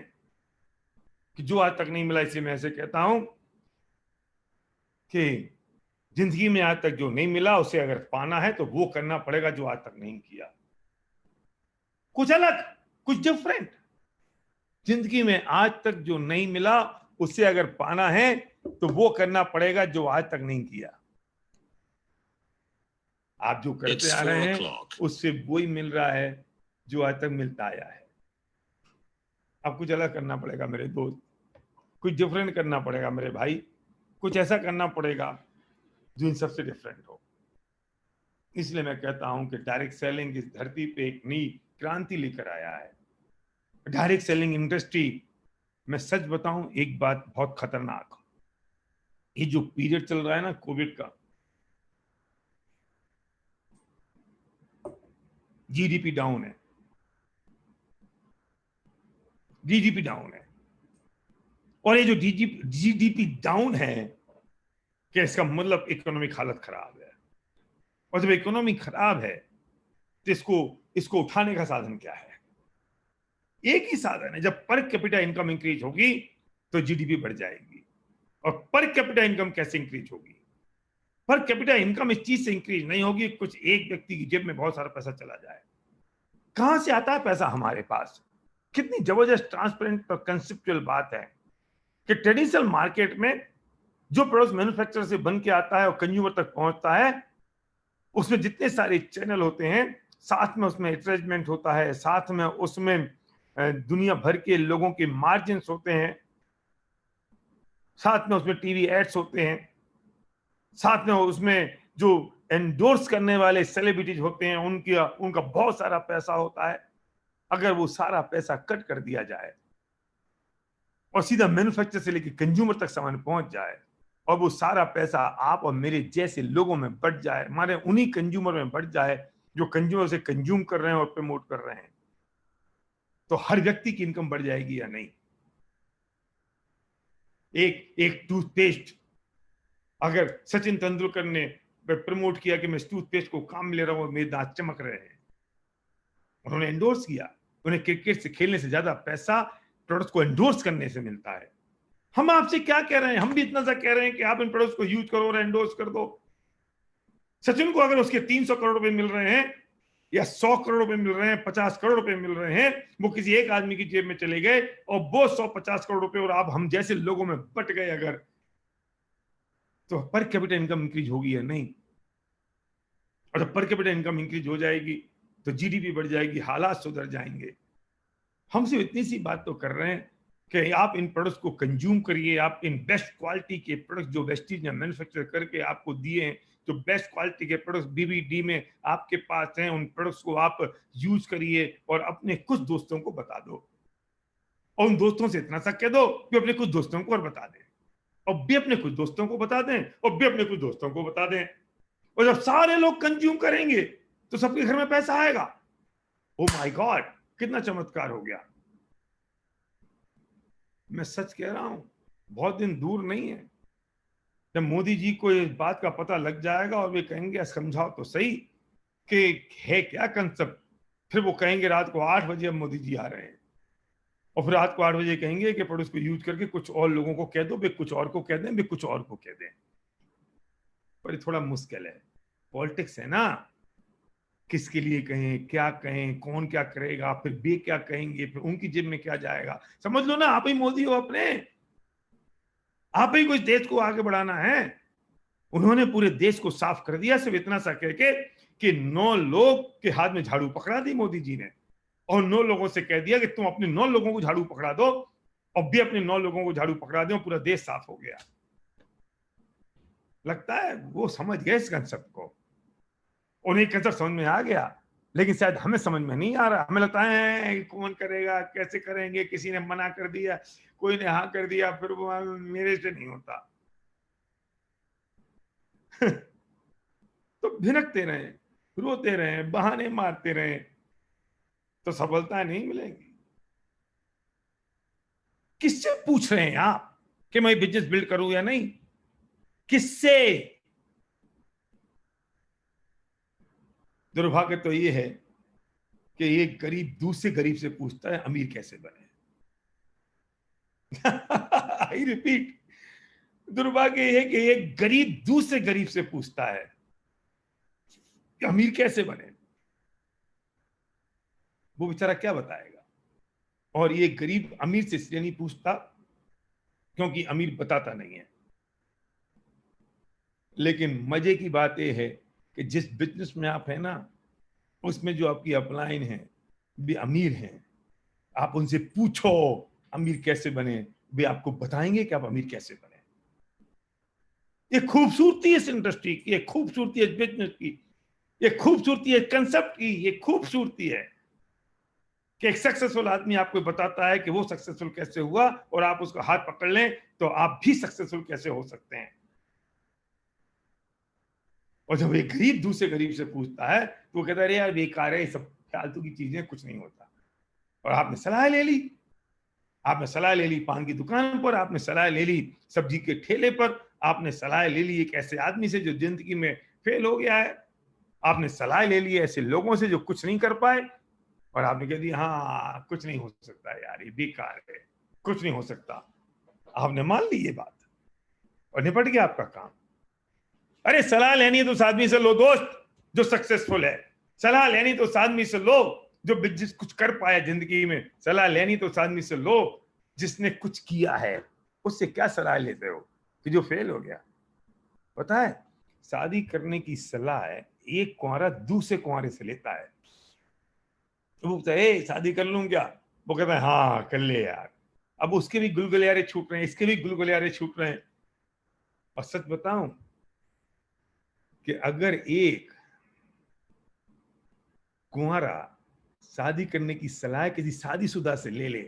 कि जो आज तक नहीं मिला, इसलिए मैं ऐसे कहता हूं कि जिंदगी में आज तक जो नहीं मिला उसे अगर पाना है तो वो करना पड़ेगा जो आज तक नहीं किया, कुछ अलग, कुछ डिफरेंट। जिंदगी में आज तक जो नहीं मिला उसे अगर पाना है तो वो करना पड़ेगा जो आज तक नहीं किया। आप जो करते आ रहे हैं उससे वही मिल रहा है जो आज तक मिलता आया है। अब कुछ अलग करना पड़ेगा मेरे दोस्त, कुछ डिफरेंट करना पड़ेगा मेरे भाई, कुछ ऐसा करना पड़ेगा जो इन सबसे डिफरेंट हो। इसलिए मैं कहता हूं कि डायरेक्ट सेलिंग इस धरती पे एक नई क्रांति लेकर आया है। डायरेक्ट सेलिंग इंडस्ट्री, मैं सच बताऊं एक बात बहुत खतरनाक, ये जो पीरियड चल रहा है ना कोविड का, जीडीपी डाउन है, जीडीपी डाउन है। और ये जो जीडीपी डाउन है, क्या इसका मतलब इकोनॉमिक हालत खराब है। और जब इकोनॉमी खराब है तो इसको उठाने का साधन क्या है? एक ही साधन है, जब पर कैपिटा इनकम इंक्रीज होगी तो जीडीपी बढ़ जाएगी। और पर कैपिटा इनकम कैसे इंक्रीज होगी? पर कैपिटा इनकम इस चीज से इंक्रीज नहीं होगी कुछ एक व्यक्ति की जेब में बहुत सारा पैसा चला जाए। कहां से आता है पैसा हमारे पास? कितनी जबरदस्त ट्रांसपेरेंट और कंसेप्चुअल बात है कि ट्रेडिशनल मार्केट में जो प्रोडक्ट मैन्युफैक्चरर से बन के आता है और कंज्यूमर तक पहुंचता है, उसमें जितने सारे चैनल होते हैं, साथ में उसमें एडवर्टाइजमेंट होता है, साथ में उसमें दुनिया भर के लोगों के मार्जिन होते हैं, साथ में उसमें टीवी एड्स होते हैं, साथ में उसमें जो एंडोर्स करने वाले सेलिब्रिटीज होते हैं उनका बहुत सारा पैसा होता है। अगर वो सारा पैसा कट कर दिया जाए और सीधा मैन्युफैक्चर से लेकर कंज्यूमर तक सामान पहुंच जाए, और वो सारा पैसा आप और मेरे जैसे लोगों में बढ़ जाए, हमारे उन्हीं कंज्यूमर में बढ़ जाए जो कंज्यूमर से कंज्यूम कर रहे हैं और प्रमोट कर रहे हैं, तो हर व्यक्ति की इनकम बढ़ जाएगी या नहीं? एक टूथपेस्ट, अगर सचिन तेंदुलकर ने प्रमोट किया कि मैं इस टूथपेस्ट को काम में ले रहा हूं, मेरे दांत चमक रहे हैं, उन्होंने एंडोर्स किया। उन्हें क्रिकेट से खेलने से ज्यादा पैसा प्रोडक्ट को एंडोर्स करने से मिलता है। हम आपसे क्या कह रहे हैं? हम भी इतना सा कह रहे हैं कि आप इन प्रोडक्ट्स को यूज करो और एंडोर्स कर दो। सचिन को अगर उसके 300 करोड़ रुपए मिल रहे हैं या 100 करोड़ रुपए मिल रहे हैं, 50 करोड़ रुपए मिल रहे हैं, वो किसी एक आदमी की जेब में चले गए और वो 150 करोड़ रुपए और आप हम जैसे लोगों में बट गए अगर, तो पर कैपिटा इनकम इंक्रीज होगी या नहीं? और जब पर कैपिटा इनकम इंक्रीज हो जाएगी तो जीडीपी बढ़ जाएगी, हालात सुधर जाएंगे। हम सिर्फ इतनी सी बात तो कर रहे हैं कि आप इन प्रोडक्ट्स को कंज्यूम करिए, आप इन बेस्ट क्वालिटी के प्रोडक्ट्स जो वेस्टीज ने मैन्युफैक्चर करके आपको दिए हैं, जो बेस्ट क्वालिटी के प्रोडक्ट्स बीबीडी में आपके पास हैं, उन प्रोडक्ट्स को आप यूज करिए और अपने कुछ दोस्तों को बता दो। और उन दोस्तों से इतना सा कह दो कि अपने कुछ दोस्तों को और बता दें, और भी अपने कुछ दोस्तों को बता दें, और भी अपने कुछ दोस्तों को बता दें। और जब सारे लोग कंज्यूम करेंगे तो सबके घर में पैसा आएगा। ओ माय गॉड, कितना चमत्कार हो गया। मैं सच कह रहा हूं, बहुत दिन दूर नहीं है जब मोदी जी को इस बात का पता लग जाएगा और वे कहेंगे समझाओ तो सही कि है क्या कंसेप्ट। फिर वो कहेंगे रात को 8 बजे अब मोदी जी आ रहे हैं, और फिर रात को 8 बजे कहेंगे कि पर उसको यूज करके कुछ और लोगों को कह दो, वे कुछ और को कह दें, वे कुछ और को कह दें। पर ये थोड़ा मुश्किल है, पॉलिटिक्स है ना, किसके लिए कहें, क्या कहें, कौन क्या करेगा, फिर वे क्या कहेंगे, फिर उनकी जेब में क्या जाएगा। समझ लो ना, आप ही मोदी हो अपने, आप ही कुछ देश को आगे बढ़ाना है। उन्होंने पूरे देश को साफ कर दिया सिर्फ इतना सा कह के कि 9 लोग के हाथ में झाड़ू पकड़ा दी मोदी जी ने, और 9 लोगों से कह दिया कि तुम अपने 9 लोगों को झाड़ू पकड़ा दो, और भी अपने 9 लोगों को झाड़ू पकड़ा दो, पूरा देश साफ हो गया। लगता है वो समझ गए इस कंसेप्ट को, उन्हें कंसेप्ट समझ में आ गया, लेकिन शायद हमें समझ में नहीं आ रहा। हमें लगता है कौन करेगा, कैसे करेंगे, किसी ने मना कर दिया, कोई ने हाँ कर दिया, फिर वो मेरे से नहीं होता। तो भिनकते रहे, रोते रहे, बहाने मारते रहे, तो सफलता नहीं मिलेगी। किससे पूछ रहे हैं आप कि मैं बिजनेस बिल्ड करूं या नहीं? किससे? दुर्भाग्य तो ये है कि ये गरीब दूसरे गरीब से पूछता है अमीर कैसे बने। आई रिपीट, दुर्भाग्य ये है कि ये गरीब दूसरे गरीब से पूछता है कि अमीर कैसे बने। वो बेचारा क्या बताएगा? और ये गरीब अमीर से इसलिए नहीं पूछता क्योंकि अमीर बताता नहीं है। लेकिन मजे की बात यह है कि जिस बिजनेस में आप है ना, उसमें जो आपकी अपलाइन है वे अमीर हैं। आप उनसे पूछो अमीर कैसे बने, वे आपको बताएंगे कि आप अमीर कैसे बने। ये खूबसूरती है इस इंडस्ट्री की, ये खूबसूरती है बिजनेस की, ये खूबसूरती है कंसेप्ट की, ये खूबसूरती है कि एक सक्सेसफुल आदमी आपको बताता है कि वो सक्सेसफुल कैसे हुआ, और आप उसका हाथ पकड़ लें तो आप भी सक्सेसफुल कैसे हो सकते हैं। और जब एक गरीब दूसरे गरीब से पूछता है तो वो कहता है अरे यार बेकार है, सब फालतू की चीजें, कुछ नहीं होता। और आपने सलाह ले ली, आपने सलाह ले ली पान की दुकान पर, आपने सलाह ले ली सब्जी के ठेले पर, आपने सलाह ले ली एक ऐसे आदमी से जो जिंदगी में फेल हो गया है, आपने सलाह ले ली ऐसे लोगों से जो कुछ नहीं कर पाए, और आपने कह दिया हाँ कुछ नहीं हो सकता यार, ये बेकार है, कुछ नहीं हो सकता। आपने मान ली ये बात और निपट गया आपका काम। अरे सलाह लेनी है तो उस आदमी से लो दोस्त जो सक्सेसफुल है, सलाह लेनी तो उस आदमी से लो जो बिजनेस कुछ कर पाया जिंदगी में, सलाह लेनी तो उस आदमी से लो जिसने कुछ किया है। उससे क्या सलाह लेते हो कि जो फेल हो गया? पता है, शादी करने की सलाह है एक कुंवारा दूसरे कुंवारे से लेता है। तो वो कहता है शादी कर लूं क्या? वो कहता है हाँ कर ले यार। अब उसके भी गुलगुलियारे छूट रहे हैं, इसके भी गुलगुलियारे छूट रहे हैं। और सच बताऊं कि अगर एक कुंवारा शादी करने की सलाह किसी शादीशुदा से ले ले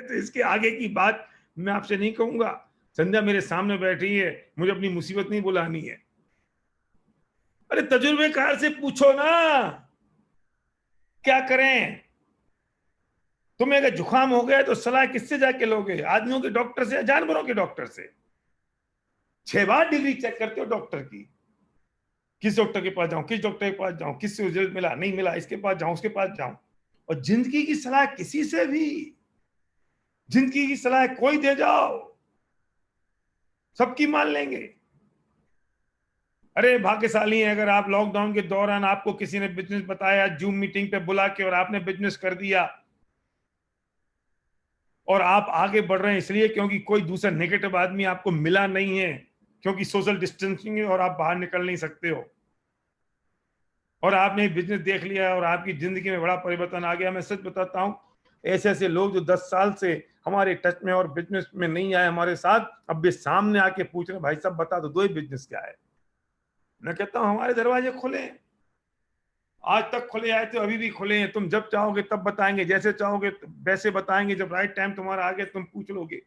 तो इसके आगे की बात मैं आपसे नहीं कहूंगा। संध्या मेरे सामने बैठी है, मुझे अपनी मुसीबत नहीं बुलानी है। अरे तजुर्बेकार से पूछो ना क्या करें। तुम्हें अगर जुकाम हो गया तो सलाह किससे जाके लोगे? आदमियों के डॉक्टर से या जानवरों के डॉक्टर से? 6 बार डिग्री चेक करते हो डॉक्टर की, किस डॉक्टर के पास जाऊं, किस डॉक्टर के पास जाऊं, किससे रिजल्ट मिला नहीं मिला, इसके पास जाऊं उसके पास जाऊं। और जिंदगी की सलाह किसी से भी, जिंदगी की सलाह कोई दे जाओ सबकी मान लेंगे। अरे भाग्यशाली है अगर आप लॉकडाउन के दौरान आपको किसी ने बिजनेस बताया जूम मीटिंग पे बुला के और आपने बिजनेस कर दिया, और आप आगे बढ़ रहे हैं इसलिए क्योंकि कोई दूसरा नेगेटिव आदमी आपको मिला नहीं है, क्योंकि सोशल डिस्टेंसिंग है और आप बाहर निकल नहीं सकते हो, और आपने बिजनेस देख लिया और आपकी जिंदगी में बड़ा परिवर्तन आ गया। मैं सच बताता हूं, ऐसे ऐसे लोग जो 10 साल से हमारे टच में और बिजनेस में नहीं आए हमारे साथ, अब भी सामने आके पूछ रहे भाई साहब बता दो ही बिजनेस क्या है। मैं कहता हूं हमारे दरवाजे खुले, आज तक खुले आए थे, अभी भी खुले हैं। तुम जब चाहोगे तब बताएंगे, जैसे चाहोगे वैसे बताएंगे। जब राइट टाइम तुम्हारा आ गया तुम पूछ लोगे।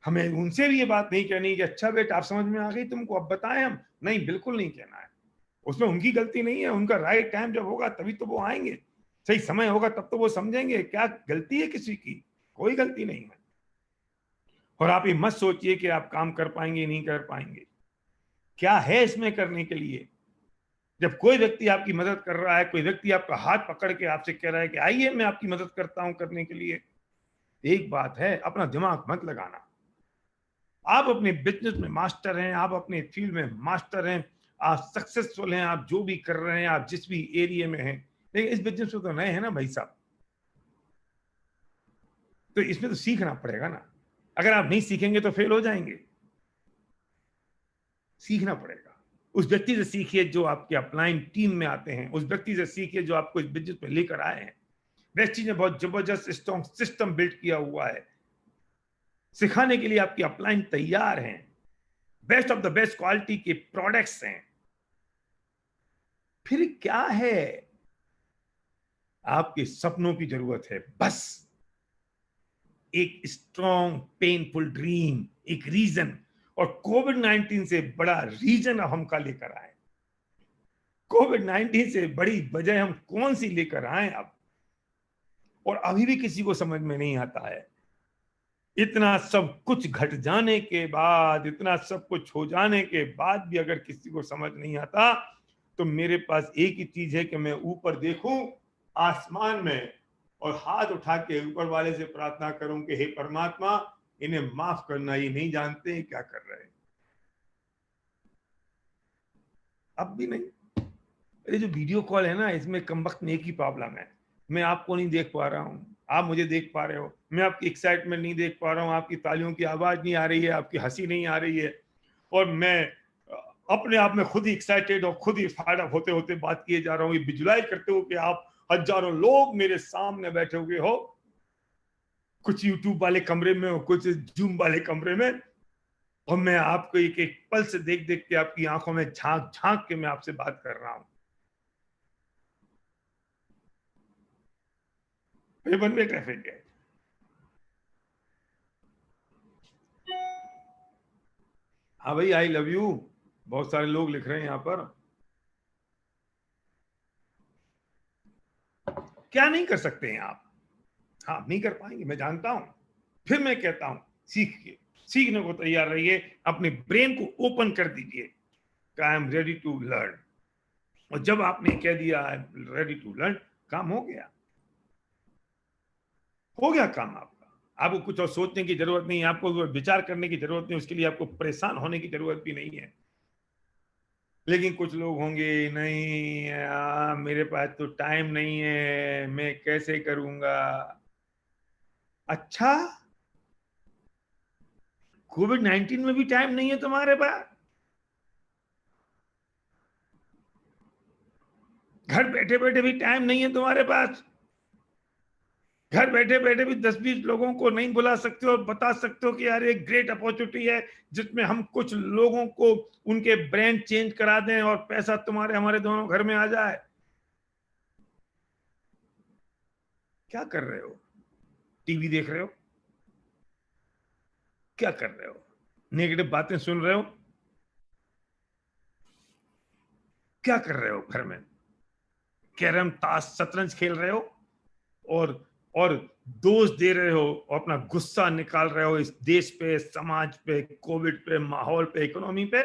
हमें उनसे भी ये बात नहीं कहनी कि अच्छा बेटा आप समझ में आ गई तुमको, अब बताएं हम। नहीं, बिल्कुल नहीं कहना है। उसमें उनकी गलती नहीं है। उनका राइट टाइम जब होगा तभी तो वो आएंगे, सही समय होगा तब तो वो समझेंगे। क्या गलती है किसी की? कोई गलती नहीं है। और आप ये मत सोचिए कि आप काम कर पाएंगे नहीं कर पाएंगे। क्या है इसमें करने के लिए? जब कोई व्यक्ति आपकी मदद कर रहा है, कोई व्यक्ति आपका हाथ पकड़ के आपसे कह रहा है कि आइए मैं आपकी मदद करता हूं करने के लिए, एक बात है, अपना दिमाग मत लगाना। आप अपने बिजनेस में मास्टर हैं, आप अपने फील्ड में मास्टर हैं, आप सक्सेसफुल हैं, आप जो भी कर रहे हैं, आप जिस भी एरिया में हैं। लेकिन इस बिजनेस में तो नए हैं ना भाई साहब, तो इसमें तो सीखना पड़ेगा ना। अगर आप नहीं सीखेंगे तो फेल हो जाएंगे। सीखना पड़ेगा। उस व्यक्ति से सीखिए जो आपके अपलाइन टीम में आते हैं, उस व्यक्ति से सीखिए जो आपको इस बिजनेस में लेकर आए हैं। वेस्टी ने बहुत जबरदस्त स्ट्रॉन्ग सिस्टम बिल्ड किया हुआ है। सिखाने के लिए आपकी अपलाइन तैयार हैं। Best of the best quality के प्रोडक्ट्स हैं। फिर क्या है? आपके सपनों की जरूरत है बस। एक स्ट्रॉन्ग पेनफुल ड्रीम, एक रीजन। और कोविड-19 से बड़ा रीजन अब हम का लेकर आए। कोविड-19 से बड़ी वजह हम कौन सी लेकर आए अब? और अभी भी किसी को समझ में नहीं आता है। इतना सब कुछ घट जाने के बाद, इतना सब कुछ हो जाने के बाद भी अगर किसी को समझ नहीं आता, तो मेरे पास एक ही चीज है कि मैं ऊपर देखूं आसमान में और हाथ उठा के ऊपर वाले से प्रार्थना करूं कि हे परमात्मा, इन्हें माफ करना। ये नहीं जानते क्या कर रहे हैं। अब भी नहीं। अरे जो वीडियो कॉल है ना, इसमें कमबख्त में एक ही प्रॉब्लम है, मैं आपको नहीं देख पा रहा हूँ, आप मुझे देख पा रहे हो। मैं आपकी एक्साइटमेंट नहीं देख पा रहा हूँ, आपकी तालियों की आवाज नहीं आ रही है, आपकी हंसी नहीं आ रही है। और मैं अपने आप में खुद ही एक्साइटेड और खुद ही फायर्ड अप होते होते बात किए जा रहा हूँ, ये विजुलाइज करते हो कि आप हजारों लोग मेरे सामने बैठे हुए हो, कुछ यूट्यूब वाले कमरे में और कुछ जूम वाले कमरे में। और मैं आपको एक एक पल से देख देख के आपकी आंखों में झांक झांक के मैं आपसे बात कर रहा हूं। वन वे ट्रैफिक है। हाँ भाई, आई लव यू बहुत सारे लोग लिख रहे हैं यहां पर। क्या नहीं कर सकते हैं आप? हाँ, नहीं कर पाएंगे, मैं जानता हूं। फिर मैं कहता हूं, सीखिए, सीखने को तैयार रहिए, अपने ब्रेन को ओपन कर दीजिए। I am ready to learn. और जब आपने कह दिया I am ready to learn, काम हो गया। हो गया काम आपका। आपको कुछ और सोचने की जरूरत नहीं है, आपको विचार करने की जरूरत नहीं, उसके लिए आपको परेशान होने की जरूरत भी नहीं है। लेकिन कुछ लोग होंगे, नहीं मेरे पास तो टाइम नहीं है, मैं कैसे करूंगा। अच्छा, कोविड-19 में भी टाइम नहीं है तुम्हारे पास? घर बैठे बैठे भी टाइम नहीं है तुम्हारे पास? घर बैठे बैठे भी 10-20 लोगों को नहीं बुला सकते हो और बता सकते हो कि यार एक ग्रेट अपॉर्चुनिटी है जिसमें हम कुछ लोगों को उनके ब्रांड चेंज करा दें और पैसा तुम्हारे हमारे दोनों घर में आ जाए? क्या कर रहे हो? टीवी देख रहे हो? क्या कर रहे हो? नेगेटिव बातें सुन रहे हो? क्या कर रहे हो घर में? कैरम, ताश, शतरंज खेल रहे हो और दोष दे रहे हो और अपना गुस्सा निकाल रहे हो इस देश पे, समाज पे, कोविड पे, माहौल पे, इकोनॉमी पे।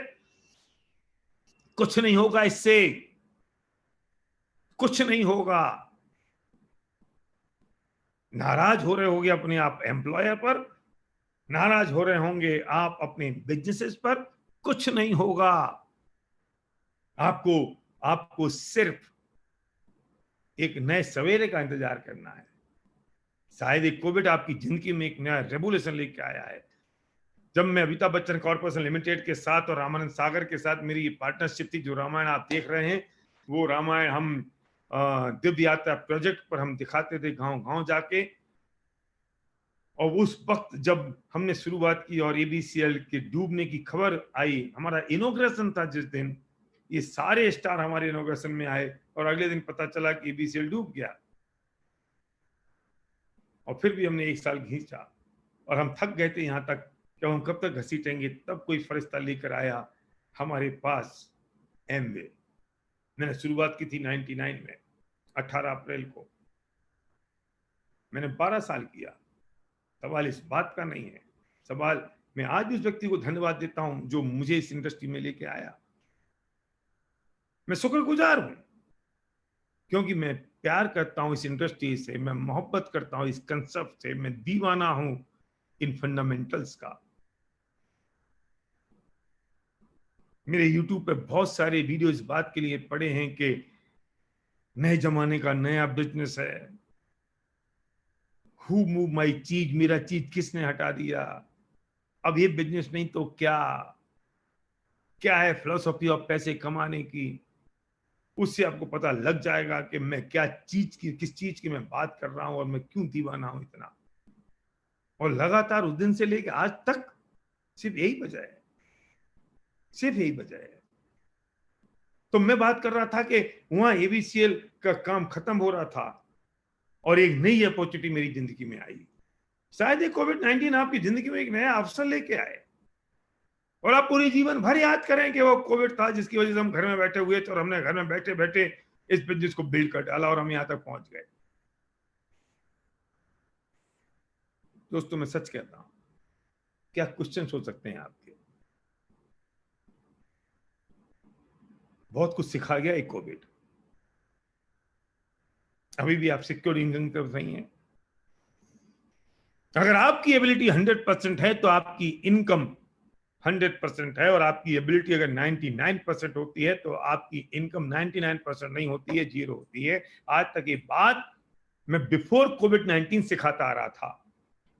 कुछ नहीं होगा इससे, कुछ नहीं होगा। नाराज हो रहे होंगे अपने आप एम्प्लॉयर पर, नाराज हो रहे होंगे आप अपने बिजनेसेस पर, कुछ नहीं होगा। आपको आपको सिर्फ एक नए सवेरे का इंतजार करना है। शायद एक कोविड आपकी जिंदगी में एक नया रेवोल्यूशन लेके आया है। जब मैं अमिताभ बच्चन कॉर्पोरेशन लिमिटेड के साथ और रामानंद सागर के साथ मेरी पार्टनरशिप थी, जो रामायण आप देख रहे हैं, वो रामायण हम दिव्य यात्रा प्रोजेक्ट पर हम दिखाते थे गांव गांव जाके। और उस वक्त जब हमने शुरुआत की और एबीसीएल के डूबने की खबर आई, हमारा इनॉग्रेशन था जिस दिन, ये सारे स्टार हमारे इनॉग्रेशन में आए, और अगले दिन पता चला कि एबीसीएल डूब गया। और फिर भी हमने 1 साल खींचा और हम थक गए थे, यहां तक कि हम कब तक घसीटेंगे। तब कोई फरिश्ता लेकर आया हमारे पास एमवे। मैंने शुरुआत की थी 99 में, 18 अप्रैल को। मैंने 12 साल किया। सवाल इस बात का नहीं है, सवाल मैं आज उस व्यक्ति को धन्यवाद देता हूं जो मुझे इस इंडस्ट्री में लेके आया। मैं शुक्रगुजार हूं क्योंकि मैं प्यार करता हूं इस इंडस्ट्री से, मैं मोहब्बत करता हूं इस कंसेप्ट से, मैं दीवाना हूं इन फंडामेंटल्स का। मेरे YouTube पे बहुत सारे वीडियो इस बात के लिए पड़े हैं कि नए जमाने का नया बिजनेस है। हु मूव माई चीज, मेरा चीज किसने हटा दिया, अब ये बिजनेस नहीं तो क्या, क्या है फिलोसॉफी ऑफ पैसे कमाने की। उससे आपको पता लग जाएगा कि मैं क्या चीज की, किस चीज की मैं बात कर रहा हूं और मैं क्यों दीवाना हूं इतना। और लगातार उस दिन से लेकर आज तक सिर्फ यही वजह है, सिर्फ यही वजह है। तो मैं बात कर रहा था कि वहां एबीसीएल का काम खत्म हो रहा था और एक नई अपॉर्चुनिटी मेरी जिंदगी में आई। शायद ये कोविड-19 आपकी जिंदगी में एक नया अवसर लेके आए और आप पूरे जीवन भर याद करें कि वो कोविड था जिसकी वजह से हम घर में बैठे हुए थे और हमने घर में बैठे बैठे इस बिजनेस को बिल्ड कर डाला और हम यहां तक पहुंच गए। दोस्तों मैं सच कहता हूं, क्या क्वेश्चन हो सकते हैं आपके। बहुत कुछ सिखा गया एक कोविड। अभी भी आप सिक्योर इनकम की तरफ नहीं है। अगर आपकी एबिलिटी 100% है तो आपकी इनकम 100% है, और आपकी एबिलिटी अगर 99% होती है तो आपकी इनकम 99% नहीं होती है, 0 होती है। आज तक ये बात मैं बिफोर कोविड-19 सिखाता आ रहा था।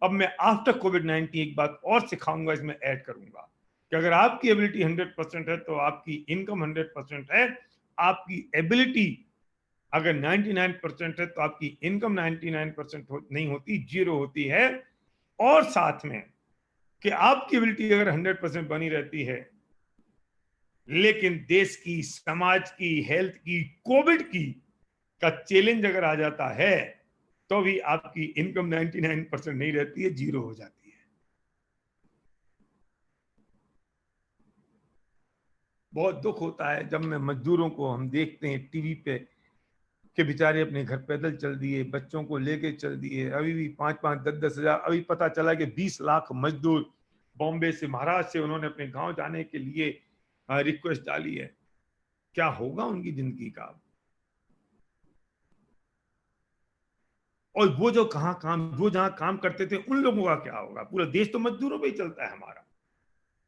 अब मैं आफ्टर कोविड-19 एक बात और सिखाऊंगा, इसमें ऐड करूंगा कि अगर आपकी एबिलिटी 100% है तो आपकी इनकम 100% है। आपकी एबिलिटी अगर 99% है तो आपकी इनकम 99% नहीं होती, 0 होती है। और साथ में कि आपकी एबिलिटी अगर 100% बनी रहती है लेकिन देश की, समाज की, हेल्थ की, कोविड की का चैलेंज अगर आ जाता है तो भी आपकी इनकम 99% नहीं रहती है, 0 हो जाती है। बहुत दुख होता है जब मैं मजदूरों को हम देखते हैं टीवी पे कि बेचारे अपने घर पैदल चल दिए, बच्चों को लेके चल दिए, अभी भी 5-5, 10-10 हजार। अभी पता चला कि 20 लाख मजदूर बॉम्बे से, महाराष्ट्र से उन्होंने अपने गांव जाने के लिए रिक्वेस्ट डाली है। क्या होगा उनकी जिंदगी का। और वो जो जहां काम करते थे उन लोगों का क्या होगा। पूरा देश तो मजदूरों पे ही चलता है हमारा,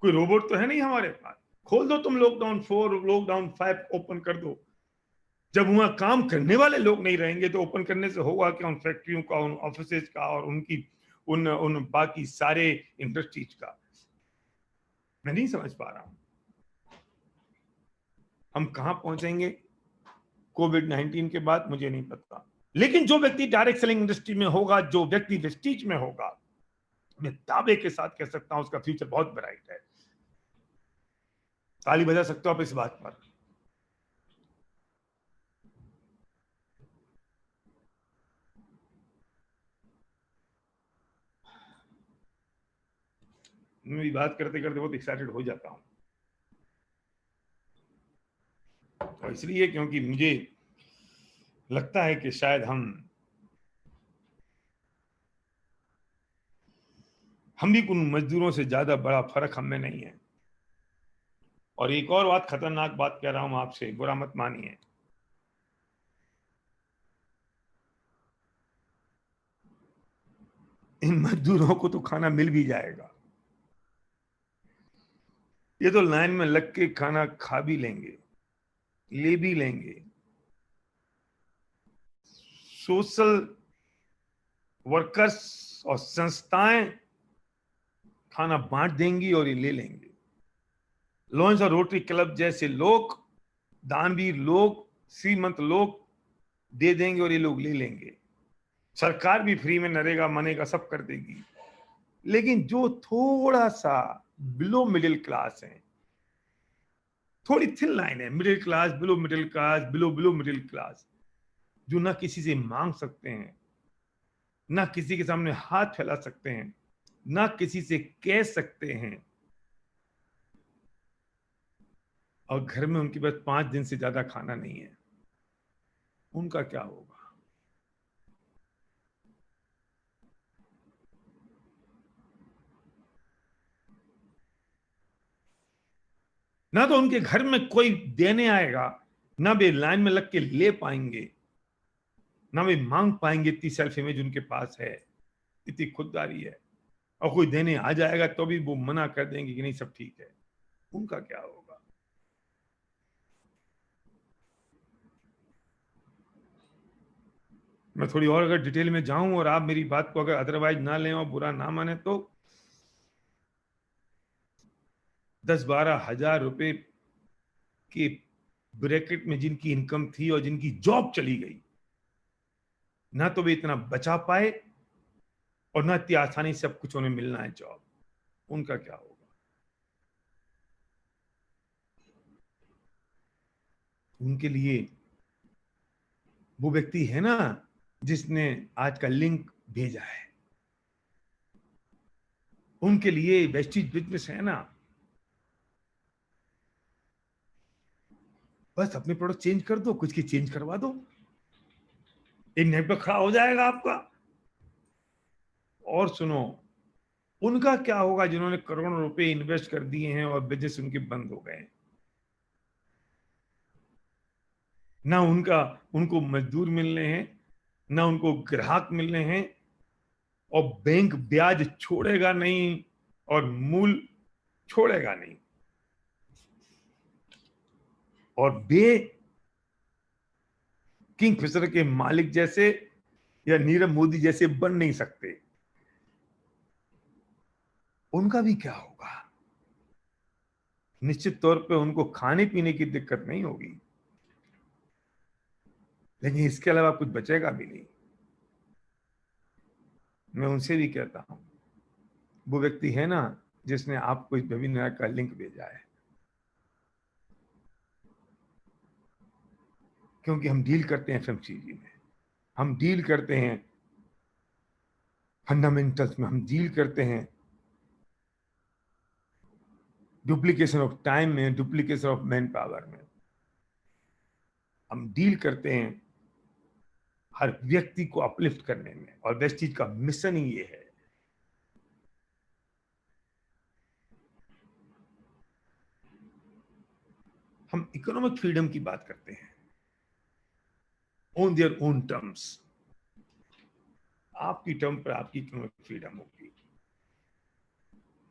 कोई रोबोट तो है नहीं हमारे पास। खोल दो तुम लॉकडाउन 4, लॉकडाउन 5 ओपन कर दो। जब वहां काम करने वाले लोग नहीं रहेंगे तो ओपन करने से होगा क्या उन फैक्ट्रियों का, उन ऑफिसेज का और उनकी उन उन बाकी सारे इंडस्ट्रीज का। मैं नहीं समझ पा रहा हूं हम कहां पहुंचेंगे कोविड-19 के बाद, मुझे नहीं पता। लेकिन जो व्यक्ति डायरेक्ट सेलिंग इंडस्ट्री में होगा, जो व्यक्ति वेस्टीज में होगा, मैं दावे के साथ कह सकता हूं उसका फ्यूचर बहुत ब्राइट है। ताली बजा सकते हो आप इस बात पर। मैं भी बात करते करते बहुत एक्साइटेड हो जाता हूं, और इसलिए क्योंकि मुझे लगता है कि शायद हम भी उन मजदूरों से ज्यादा बड़ा फर्क हम में नहीं है। और एक और बात, खतरनाक बात कह रहा हूं आपसे, बुरा मत मानिए। इन मजदूरों को तो खाना मिल भी जाएगा, ये तो लाइन में लग के खाना खा भी लेंगे, ले भी लेंगे। सोशल वर्कर्स और संस्थाएं खाना बांट देंगी और ये ले लेंगे। लॉयंस और रोटरी क्लब जैसे लोग, दानवीर लोग, श्रीमंत लोग दे देंगे और ये लोग ले लेंगे। सरकार भी फ्री में नरेगा मनेगा सब कर देगी। लेकिन जो थोड़ा सा बिलो मिडिल क्लास है, थोड़ी थिन लाइन है, middle class, below middle class, below below middle class, जो ना किसी से मांग सकते हैं, ना किसी के सामने हाथ फैला सकते हैं, ना किसी से कह सकते हैं, और घर में उनके पास 5 दिन से ज्यादा खाना नहीं है, उनका क्या होगा? ना तो उनके घर में कोई देने आएगा, ना वे लाइन में लग के ले पाएंगे, ना वे मांग पाएंगे। इतनी सेल्फ इमेज उनके पास है, इतनी खुददारी है, और कोई देने आ जाएगा तो भी वो मना कर देंगे कि नहीं सब ठीक है। उनका क्या होगा? मैं थोड़ी और अगर डिटेल में जाऊं और आप मेरी बात को अगर अदरवाइज ना लें और बुरा ना माने तो 10-12 हजार रुपए के ब्रैकेट में जिनकी इनकम थी और जिनकी जॉब चली गई, ना तो वे इतना बचा पाए और ना इतनी आसानी से सब कुछ उन्हें मिलना है जॉब, उनका क्या होगा? उनके लिए वो व्यक्ति है ना जिसने आज का लिंक भेजा है, उनके लिए वेस्टिज बिजनेस है ना। बस अपने प्रोडक्ट चेंज कर दो, कुछ की चेंज करवा दो, एक नेटवर्क खड़ा हो जाएगा आपका। और सुनो, उनका क्या होगा जिन्होंने करोड़ों रुपए इन्वेस्ट कर दिए हैं और बिजनेस उनके बंद हो गए? ना उनको मजदूर मिलने हैं, ना उनको ग्राहक मिलने हैं, और बैंक ब्याज छोड़ेगा नहीं और मूल छोड़ेगा नहीं, और वे किंगफिशर के मालिक जैसे या नीरव मोदी जैसे बन नहीं सकते। उनका भी क्या होगा? निश्चित तौर पे उनको खाने पीने की दिक्कत नहीं होगी, लेकिन इसके अलावा कुछ बचेगा भी नहीं। मैं उनसे भी कहता हूं, वो व्यक्ति है ना जिसने आपको इस वेबिनार का लिंक भेजा है, क्योंकि हम डील करते हैं एफएमसीजी में, हम डील करते हैं फंडामेंटल्स में, हम डील करते हैं डुप्लीकेशन ऑफ टाइम में, डुप्लीकेशन ऑफ मैन पावर में, हम डील करते हैं हर व्यक्ति को अपलिफ्ट करने में, और वेस्टीज का मिशन ही ये है। हम इकोनॉमिक फ्रीडम की बात करते हैं ऑन देयर ओन टर्म्स। आपकी टर्म पर आपकी इकोनॉमिक फ्रीडम होगी।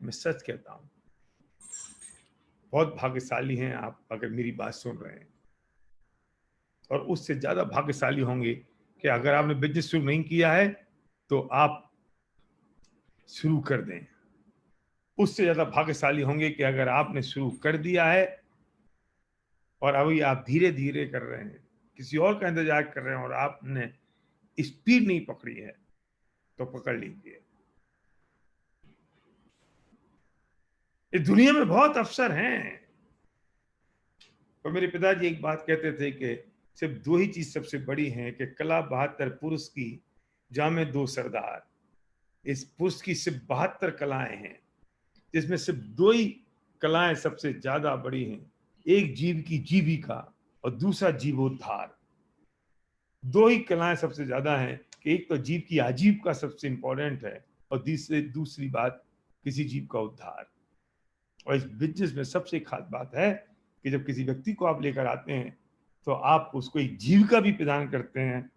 मैं सच कहता हूं, बहुत भाग्यशाली हैं आप अगर मेरी बात सुन रहे हैं, और उससे ज्यादा भाग्यशाली होंगे कि अगर आपने बिजनेस शुरू नहीं किया है तो आप शुरू कर दें। उससे ज्यादा भाग्यशाली होंगे कि अगर आपने शुरू कर दिया है और अभी आप धीरे धीरे कर रहे हैं, किसी और का इंतजार कर रहे हैं और आपने स्पीड नहीं पकड़ी है, तो पकड़ लीजिए। इस दुनिया में बहुत अवसर हैं। और मेरे पिताजी एक बात कहते थे कि सिर्फ 2 ही चीज सबसे बड़ी हैं, कि कला 72 पुरुष की, जामे 2 सरदार। इस पुरुष की सिर्फ 72 कलाएं हैं, जिसमें सिर्फ 2 ही कलाएं सबसे ज्यादा बड़ी हैं। एक जीव की जीविका और दूसरा जीवोद्धार। 2 ही कलाएं सबसे ज्यादा हैं, कि एक तो जीव की आजीविका सबसे इंपॉर्टेंट है, और दूसरी बात किसी जीव का उद्धार। और इस बिजनेस में सबसे खास बात है कि जब किसी व्यक्ति को आप लेकर आते हैं तो आप उसको एक जीविका भी प्रदान करते हैं,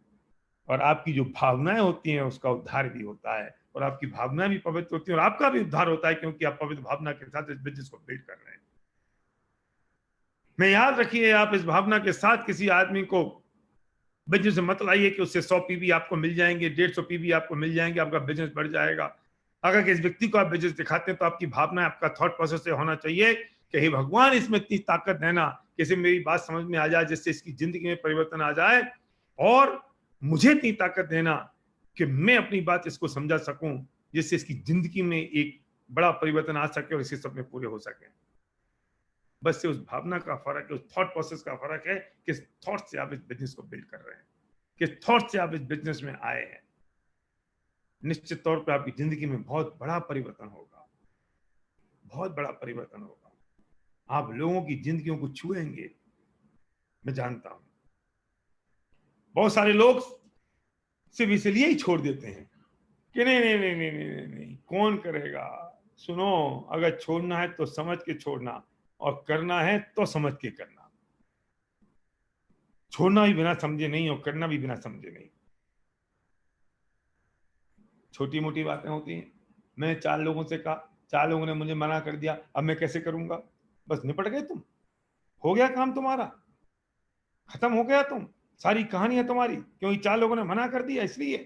और आपकी जो भावनाएं होती हैं उसका उद्धार भी होता है, और आपकी भावनाएं भी पवित्र होती हैं और आपका भी उद्धार होता है, क्योंकि आप पवित्र भावना के साथ इस बिजनेस को बिल्ड कर रहे हैं। मैं याद रखिए, आप इस भावना के साथ किसी आदमी को बिजनेस में मत लाइए कि उससे 100 पीवी आपको मिल जाएंगे, 150 पीवी आपको मिल जाएंगे, आपका बिजनेस बढ़ जाएगा। अगर किसी व्यक्ति को आप बिजनेस दिखाते हैं तो आपकी भावना, आपका थॉट प्रोसेस से होना चाहिए कि हे भगवान, इसमें इतनी ताकत देना कि इसे मेरी बात समझ में आ जाए, जिससे इसकी जिंदगी में परिवर्तन आ जाए, और मुझे इतनी ताकत देना कि मैं अपनी बात इसको समझा सकूं, जिससे इसकी जिंदगी में एक बड़ा परिवर्तन आ सके और इसके सपने पूरे हो सके। बस से उस भावना का फर्क है, उस थॉट प्रोसेस का फर्क है, किस थॉट से आप इस बिजनेस को बिल्ड कर रहे हैं, किस थॉट से आप इस बिजनेस में आए हैं। निश्चित तौर पे आपकी जिंदगी में बहुत बड़ा परिवर्तन होगा, बहुत बड़ा परिवर्तन होगा। आप लोगों की जिंदगियों को छुएंगे, मैं जानता हूं। बहुत सारे लोग सिर्फ इसलिए ही छोड़ देते हैं कि नहीं नहीं नहीं नहीं नहीं नहीं, नहीं कौन करेगा। सुनो, अगर छोड़ना है तो समझ के छोड़ना, और करना है तो समझ के करना। छोड़ना भी बिना समझे नहीं और करना भी बिना समझे नहीं। छोटी मोटी बातें होती हैं। मैंने 4 लोगों से कहा, 4 लोगों ने मुझे मना कर दिया, अब मैं कैसे करूंगा। बस निपट गए तुम, हो गया काम तुम्हारा, खत्म हो गया। तुम सारी कहानी है तुम्हारी, क्योंकि 4 लोगों ने मना कर दिया इसलिए।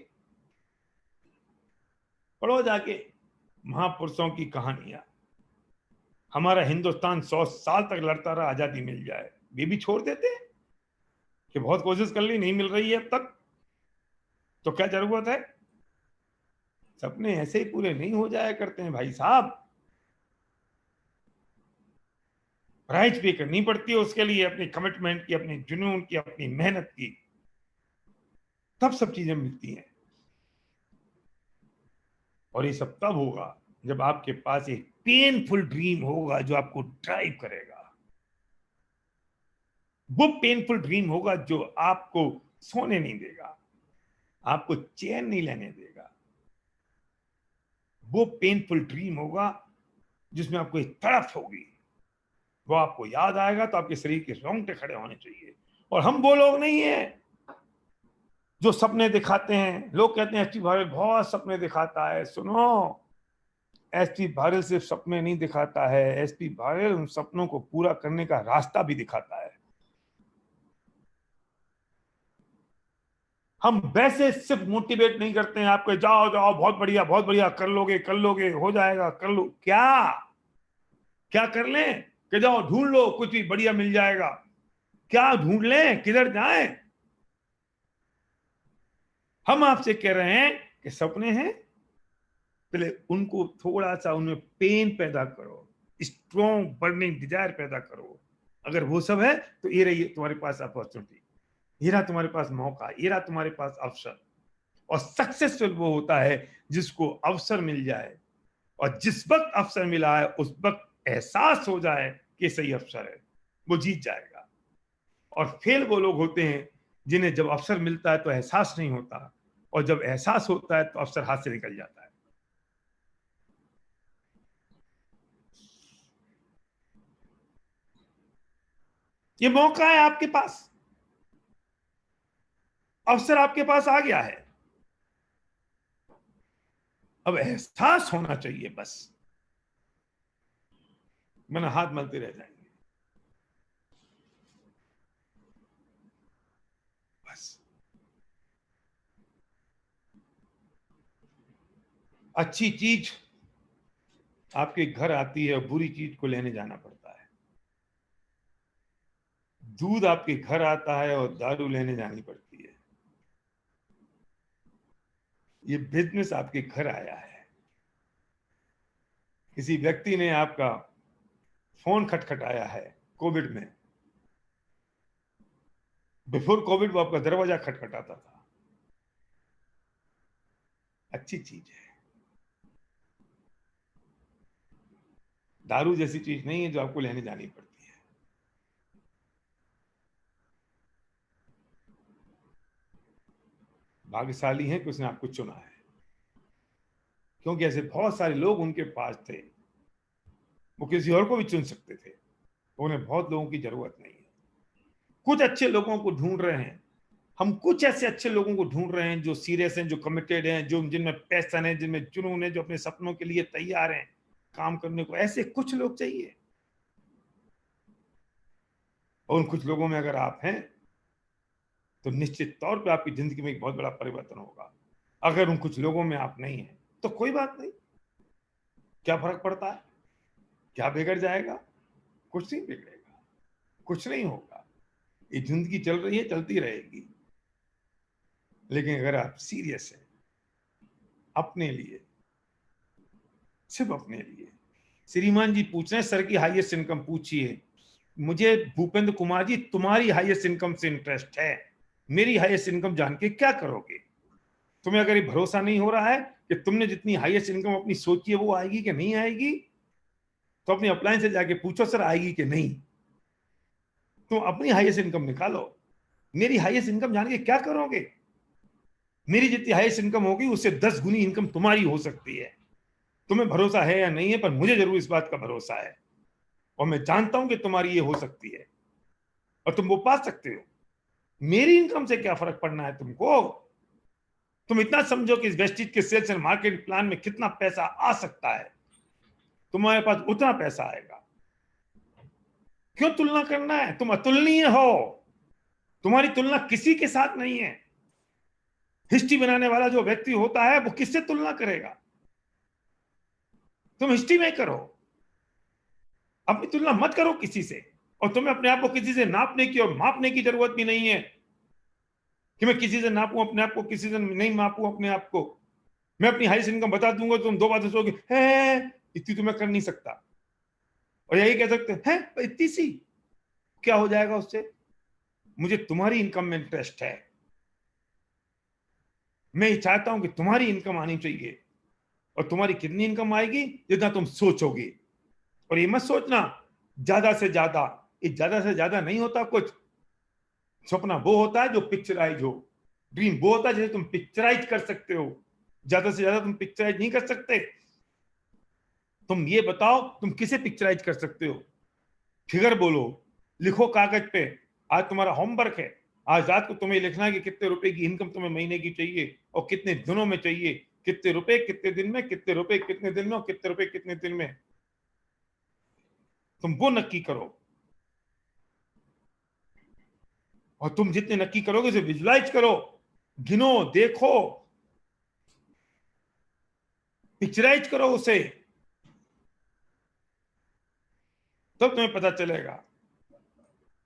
पढ़ो जाके महापुरुषों की कहानियां। हमारा हिंदुस्तान 100 साल तक लड़ता रहा, आजादी मिल जाए, वे भी छोड़ देते हैं कि बहुत कोशिश कर ली, नहीं मिल रही है अब तक, तो क्या जरूरत है। सपने ऐसे ही पूरे नहीं हो जाया करते हैं भाई साहब, प्राइस पे करनी पड़ती है उसके लिए, अपनी कमिटमेंट की, अपनी जुनून की, अपनी मेहनत की, तब सब चीजें मिलती हैं। और ये सब तब होगा जब आपके पास एक पेनफुल ड्रीम होगा जो आपको ड्राइव करेगा। वो पेनफुल ड्रीम होगा जो आपको सोने नहीं देगा, आपको चैन नहीं लेने देगा। वो पेनफुल ड्रीम होगा जिसमें आपको एक तड़प होगी, वो आपको याद आएगा तो आपके शरीर के रोंगटे खड़े होने चाहिए। और हम वो लोग नहीं हैं जो सपने दिखाते हैं। लोग कहते हैं एसपी भारल बहुत सपने दिखाता है। सुनो, एसपी भारल सिर्फ सपने नहीं दिखाता है, एसपी भारल उन सपनों को पूरा करने का रास्ता भी दिखाता है। हम वैसे सिर्फ मोटिवेट नहीं करते हैं आपको, जाओ जाओ बहुत बढ़िया कर लोगे हो जाएगा, कर लो। क्या क्या कर लें कि जाओ ढूंढ लो, कुछ भी बढ़िया मिल जाएगा। क्या ढूंढ लें, किधर जाएं। हम आपसे कह रहे हैं कि सपने हैं, पहले उनको थोड़ा सा उनमें पेन पैदा करो, स्ट्रॉन्ग बर्निंग डिजायर पैदा करो। अगर वो सब है तो ये रही तुम्हारे पास अपॉर्चुनिटी, ये रहा तुम्हारे पास मौका, ये रहा तुम्हारे पास अवसर। और सक्सेसफुल वो होता है जिसको अवसर मिल जाए, और जिस वक्त अवसर मिला है उस वक्त एहसास हो जाए कि सही अवसर है, वो जीत जाएगा। और फेल वो लोग होते हैं जिन्हें जब अवसर मिलता है तो एहसास नहीं होता, और जब एहसास होता है तो अवसर हाथ से निकल जाता है। ये मौका है आपके पास, अवसर आपके पास आ गया है, अब एहसास होना चाहिए बस, वरना हाथ मलते रह जाएंगे। बस अच्छी चीज आपके घर आती है और बुरी चीज को लेने जाना पड़ता है। दूध आपके घर आता है और दारू लेने जानी पड़ती है। ये बिजनेस आपके घर आया है, किसी व्यक्ति ने आपका फोन खटखटाया है कोविड में। बिफोर कोविड वो आपका दरवाजा खटखटाता था। अच्छी चीज है, दारू जैसी चीज नहीं है जो आपको लेने जानी पड़ती है। भाग्यशाली है कि उसने आपको चुना है, क्योंकि ऐसे बहुत सारे लोग उनके पास थे, वो किसी और को भी चुन सकते थे, उन्हें बहुत लोगों की जरूरत नहीं है। कुछ अच्छे लोगों को ढूंढ रहे हैं हम, कुछ ऐसे अच्छे लोगों को ढूंढ रहे हैं जो सीरियस हैं, जो कमिटेड हैं, जो जिनमें पैशन है, जिनमें जुनून है, जो अपने सपनों के लिए तैयार हैं काम करने को। ऐसे कुछ लोग चाहिए, और उन कुछ लोगों में अगर आप हैं तो निश्चित तौर पे आपकी जिंदगी में एक बहुत बड़ा परिवर्तन होगा। अगर उन कुछ लोगों में आप नहीं हैं तो कोई बात नहीं, क्या फर्क पड़ता है, क्या बिगड़ जाएगा। कुछ नहीं बिगड़ेगा, कुछ नहीं होगा। ये जिंदगी चल रही है, चलती रहेगी। लेकिन अगर आप सीरियस हैं अपने लिए, सिर्फ अपने लिए। श्रीमान जी पूछ रहे हैं सर की हाईएस्ट इनकम पूछिए। मुझे भूपेंद्र कुमार जी तुम्हारी हाईएस्ट इनकम से इंटरेस्ट है, मेरी हाईएस्ट इनकम जान के क्या करोगे? तुम्हें अगर ये भरोसा नहीं हो रहा है कि तुमने जितनी हाईएस्ट इनकम अपनी सोची है वो आएगी कि नहीं आएगी, तो अपनी अपलाइन से जाके पूछो सर आएगी कि नहीं। तुम अपनी हाईएस्ट इनकम निकालो, मेरी हाईएस्ट इनकम जान के क्या करोगे? मेरी जितनी हाईएस्ट इनकम होगी उससे 10 गुनी इनकम तुम्हारी हो सकती है। तुम्हें भरोसा है या नहीं है, पर मुझे जरूर इस बात का भरोसा है और मैं जानता हूं कि तुम्हारी ये हो सकती है और तुम वो पा सकते हो। मेरी इनकम से क्या फर्क पड़ना है तुमको? तुम इतना समझो कि इस वेस्टिज के सेल्स एंड मार्केटिंग प्लान में कितना पैसा आ सकता है, तुम्हारे पास उतना पैसा आएगा। क्यों तुलना करना है? तुम अतुलनीय हो, तुम्हारी तुलना किसी के साथ नहीं है। हिस्ट्री बनाने वाला जो व्यक्ति होता है वो किससे तुलना करेगा? तुम हिस्ट्री में करो, अपनी तुलना मत करो किसी से। और तुम्हें अपने आप को किसी से नापने की और मापने की जरूरत भी नहीं है कि मैं किसी से नापूं अपने आप को, किसी से नहीं मापूं अपने आप को। मैं अपनी हाईएस्ट इनकम बता दूंगा, तुम दो बातें सोचोगे है इतनी तो मैं कर नहीं सकता, और यही कह सकते हैं इतनी सी, क्या हो जाएगा उससे? मुझे तुम्हारी इनकम में इंटरेस्ट है। मैं ये चाहता हूं कि तुम्हारी इनकम आनी चाहिए, और तुम्हारी कितनी इनकम आएगी जितना तुम सोचोगे। और ये मत सोचना ज्यादा से ज्यादा, ये ज्यादा से ज्यादा नहीं होता कुछ। सपना वो होता है जो पिक्चराइज हो, ड्रीम वो होता है जिसे तुम पिक्चराइज कर सकते हो। ज्यादा से ज्यादा तुम पिक्चराइज नहीं कर सकते। तुम ये बताओ तुम किसे पिक्चराइज कर सकते हो? फिगर बोलो, लिखो कागज पे। आज तुम्हारा होमवर्क है, आज रात को तुम्हें लिखना है कि कितने रुपए की इनकम तुम्हें महीने की चाहिए और कितने दिनों में चाहिए, कितने रुपए कितने दिन में, कितने रुपए कितने दिन में और कितने रुपए कितने दिन में। तुम वो नक्की करो, और तुम जितने नक्की करोगे उसे विजुलाइज करो, गिनो, देखो, पिक्चराइज करो उसे, तब तुम्हें पता चलेगा।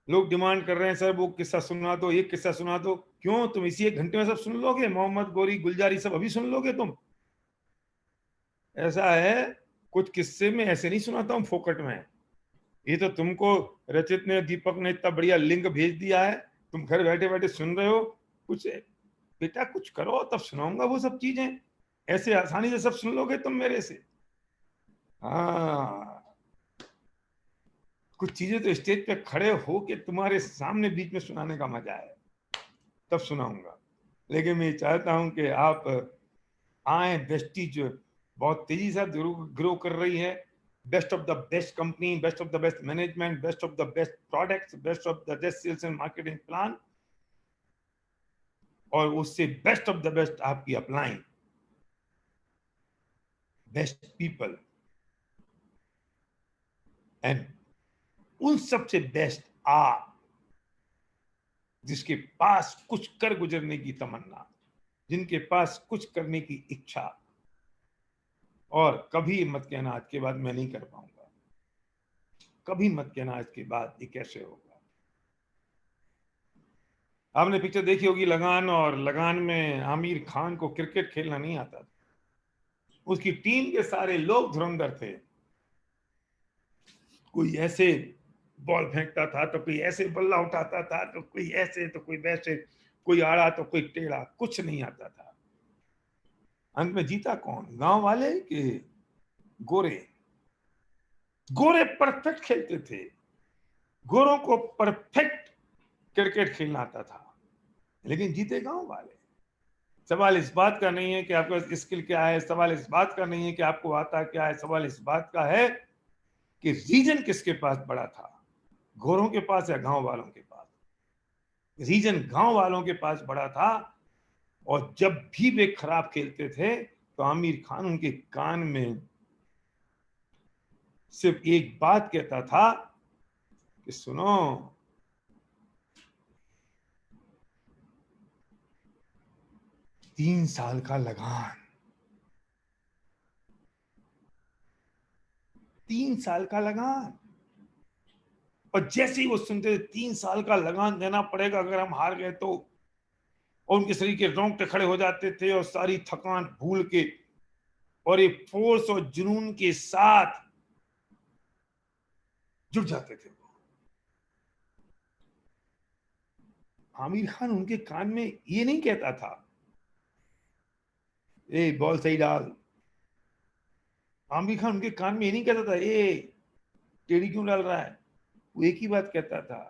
लोग डिमांड कर रहे हैं सर वो किस्सा सुना दो, ये किस्सा सुना दो। क्यों? तुम इसी 1 घंटे में सब सुन लोगे? मोहम्मद गोरी गुलजारी सब अभी सुन लोगे तुम? ऐसा है, कुछ किस्से में ऐसे नहीं सुनाता हूं फोकट में। ये तो तुमको रचित ने, दीपक ने इतना बढ़िया लिंक भेज दिया है, तुम घर बैठे बैठे सुन रहे हो। कुछ बेटा कुछ करो तब सुनाऊंगा वो सब चीजें। ऐसे आसानी से सब सुन लोगे तुम मेरे से? हाँ, कुछ चीजें तो स्टेज पे खड़े हो के तुम्हारे सामने बीच में सुनाने का मजा है, तब सुनाऊंगा। लेकिन मैं चाहता हूं कि आप आए। वेस्टीज बहुत तेजी से ग्रो कर रही है। Best of the best company, best of the best management, best of the best products, best of the best sales and marketing plan, और उससे बेस्ट ऑफ द बेस्ट आपकी अपलाइन, बेस्ट पीपल, एंड उन सबसे बेस्ट आप जिसके पास कुछ कर गुजरने की तमन्ना, जिनके पास कुछ करने की इच्छा। और कभी मत कहना आज के बाद मैं नहीं कर पाऊंगा, कभी मत कहना आज के बाद ये कैसे होगा। आपने पिक्चर देखी होगी लगान, और लगान में आमिर खान को क्रिकेट खेलना नहीं आता था। उसकी टीम के सारे लोग धुरंधर थे। कोई ऐसे बॉल फेंकता था तो कोई ऐसे बल्ला उठाता था, तो कोई ऐसे तो कोई वैसे, कोई आड़ा तो कोई टेढ़ा, कुछ नहीं आता था। अंत में जीता कौन? गांव वाले कि गोरे? गोरे परफेक्ट खेलते थे, गोरों को परफेक्ट क्रिकेट खेलना आता था, लेकिन जीते गांव वाले। सवाल इस बात का नहीं है कि आपका स्किल क्या है, सवाल इस बात का नहीं है कि आपको आता क्या है, सवाल इस बात का है कि रीजन किसके पास बड़ा था, गोरों के पास या गांव वालों के पास? रीजन गांव वालों के पास बड़ा था। और जब भी वे खराब खेलते थे तो आमिर खान उनके कान में सिर्फ एक बात कहता था कि सुनो, 3 साल का लगान, 3 साल का लगान। और जैसे ही वो सुनते थे 3 साल का लगान देना पड़ेगा अगर हम हार गए तो, और उनके शरीर के रोंगटे खड़े हो जाते थे और सारी थकान भूल के और एक फोर्स और जुनून के साथ जुट जाते थे वो। आमिर खान उनके कान में ये नहीं कहता था, ए बॉल सही डाल। आमिर खान उनके कान में ये नहीं कहता था, ए टेढ़ी क्यों डाल रहा है। वो एक ही बात कहता था,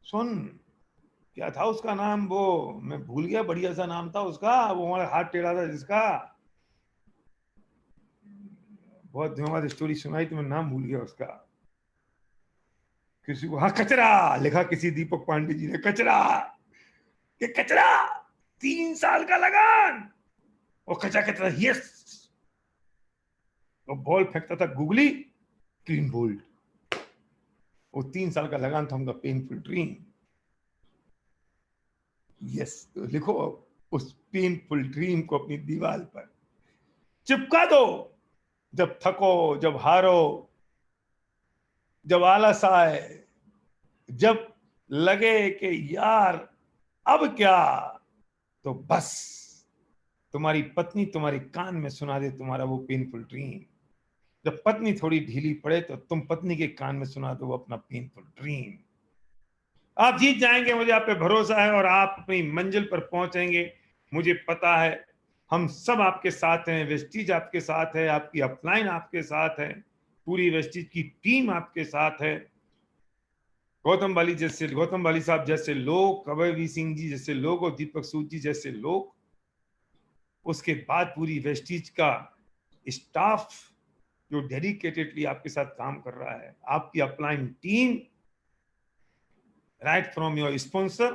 सुन, क्या था उसका नाम, वो मैं भूल गया, बढ़िया सा नाम था उसका, वो हमारा हाथ टेढ़ा था जिसका, बहुत दिनों बाद स्टोरी सुनाई तो मैं नाम भूल गया उसका। किसी को, हाँ, कचरा लिखा किसी दीपक पांडे जी ने, कचरा, ये कचरा, 3 साल का लगान, और कचरा कहता था यस, और बॉल फेंकता था गुगली, क्लीन बोल्ड। वो 3 साल का लगान था उनका पेनफुल ड्रीम। यस, तो लिखो उस पेनफुल ड्रीम को अपनी दीवार पर चिपका दो। जब थको, जब हारो, जब आलस आए, जब लगे कि यार अब क्या, तो बस तुम्हारी पत्नी तुम्हारे कान में सुना दे तुम्हारा वो पेनफुल ड्रीम। जब पत्नी थोड़ी ढीली पड़े तो तुम पत्नी के कान में सुना दो अपना पेनफुल ड्रीम। आप जीत जाएंगे, मुझे आप पे भरोसा है, और आप अपनी मंजिल पर पहुंचेंगे, मुझे पता है। हम सब आपके साथ हैं, वेस्टीज आपके साथ है, आपकी अपलाइन आपके साथ है, पूरी वेस्टीज की टीम आपके साथ है। गौतम बाली साहब जैसे लोग, कबीर सिंह जी जैसे लोग, और दीपक सूद जी जैसे लोग, उसके बाद पूरी वेस्टीज का स्टाफ जो डेडिकेटेडली आपके साथ काम कर रहा है, आपकी upline team, right from your sponsor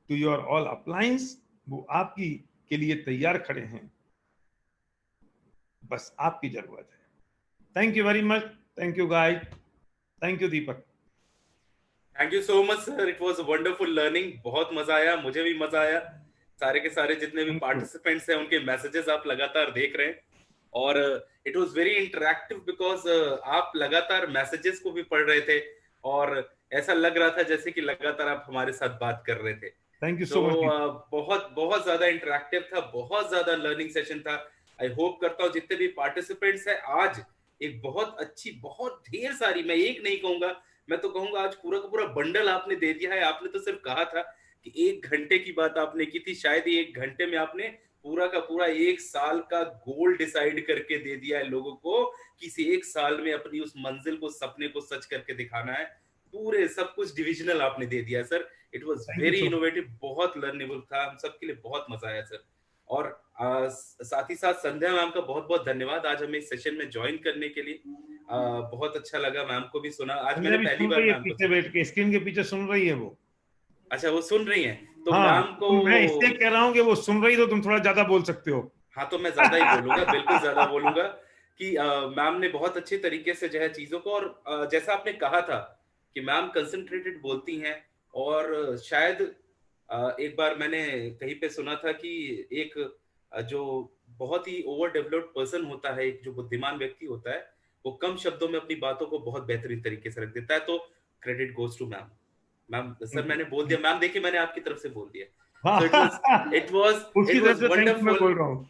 to your all uplines, वो आपकी के लिए तैयार खड़े हैं। बस आपकी जरूरत है। Thank you very much, thank you guys, thank you Deepak. Thank you so much sir, it was wonderful learning, बहुत मजा आया, मुझे भी मजा आया। सारे के सारे जितने भी पार्टिसिपेंट्स हैं उनके मैसेजेस आप लगातार देख रहे हैं, और it was very interactive because आप लगातार मैसेजेस को भी पढ़ रहे थे, और ऐसा लग रहा था जैसे कि लगातार आप हमारे साथ बात कर रहे थे। थैंक यू तो सो मच। बहुत बहुत ज्यादा इंटरेक्टिव था, बहुत ज्यादा लर्निंग सेशन था। आई होप करता हूँ जितने भी पार्टिसिपेंट्स हैं, आज एक बहुत अच्छी, बहुत ढेर सारी, मैं एक नहीं कहूंगा, मैं तो कहूंगा आज पूरा का पूरा बंडल आपने दे दिया है। आपने तो सिर्फ कहा था कि 1 घंटे की बात आपने की थी, शायद ही 1 घंटे में आपने पूरा का पूरा 1 साल का गोल डिसाइड करके दे दिया है लोगों को, कि इस 1 साल में अपनी उस मंजिल को, सपने को सच करके दिखाना है। पूरे सब कुछ डिविजनल आपने दे दिया है sir. It was very innovative, बहुत लर्नेबल था, हम सबके लिए बहुत मजा आया सर। और साथ ही साथ संध्या मैम का बहुत बहुत धन्यवाद आज हमें इस सेशन में ज्वाइन करने के लिए। बहुत अच्छा लगा, मैम को भी सुना, आज मैंने पहली बार मैम को पीछे बैठ के, स्क्रीन के पीछे सुन रही है वो। अच्छा, वो सुन रही हैं, तो हाँ, मैम को मैं इसलिए कह रहा हूँ कि वो सुन रही, तो तुम थोड़ा ज्यादा बोल सकते हो। हाँ, तो मैं ज्यादा ही बोलूंगा, बिल्कुल ज्यादा बोलूंगा, कि मैम ने बहुत अच्छे तरीके से जो है चीजों को, और जैसा आपने कहा था कि मैम कंसंट्रेटेड बोलती हैं, और शायद एक बार मैंने कहीं पे सुना था कि एक जो बहुत ही ओवर डेवलप्ड पर्सन होता है, एक जो बुद्धिमान व्यक्ति होता है, वो कम शब्दों में अपनी बातों को बहुत बेहतरीन तरीके से रख देता है। तो credit goes to ma'am. Ma'am sir, मैंने बोल दिया मैम, देखिए मैंने आपकी तरफ से बोल दिया। So उसकी it तरफ was से थैंक यू मैं wonderful। बोल रहा हूँ।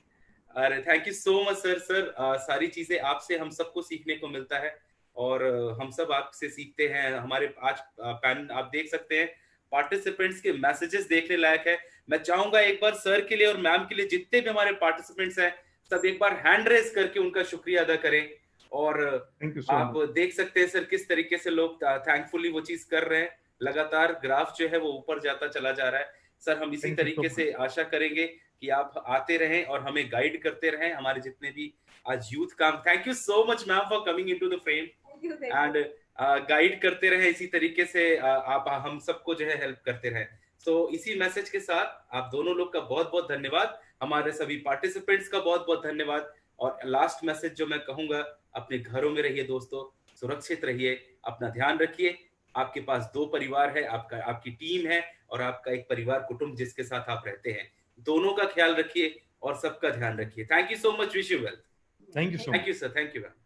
अरे thank you so much sir. Sir सारी चीजें आपसे हम सबको सीखने को मिलता है, और हम सब आपसे सीखते हैं। हमारे आज पैन आप देख सकते हैं, पार्टिसिपेंट्स के मैसेजेस देखने लायक है। मैं चाहूंगा एक बार सर के लिए और मैम के लिए, जितने भी हमारे पार्टिसिपेंट्स हैं, सब एक बार हैंड रेस करके उनका शुक्रिया अदा करें। और आप देख सकते हैं सर किस तरीके से लोग थैंकफुली वो चीज कर रहे हैं, लगातार ग्राफ जो है वो ऊपर जाता चला जा रहा है। सर हम इसी तरीके से आशा करेंगे कि आप आते रहें और हमें गाइड करते रहें, हमारे जितने भी आज यूथ काम। Thank you so much ma'am for coming into the frame and guide करते रहे इसी तरीके से। आप हम सबको जो है हेल्प करते रहें। सो इसी मैसेज के साथ आप दोनों लोग का बहुत बहुत धन्यवाद, हमारे सभी पार्टिसिपेंट्स का बहुत बहुत धन्यवाद। और लास्ट मैसेज जो मैं कहूंगा, अपने घरों में रहिए दोस्तों, सुरक्षित रहिए, अपना ध्यान रखिए। आपके पास 2 परिवार है, आपका आपकी टीम है, और आपका एक परिवार कुटुंब जिसके साथ आप रहते हैं। दोनों का ख्याल रखिए और सबका ध्यान रखिए। Thank you so much, wish you well. Thank you sir, thank you ma'am.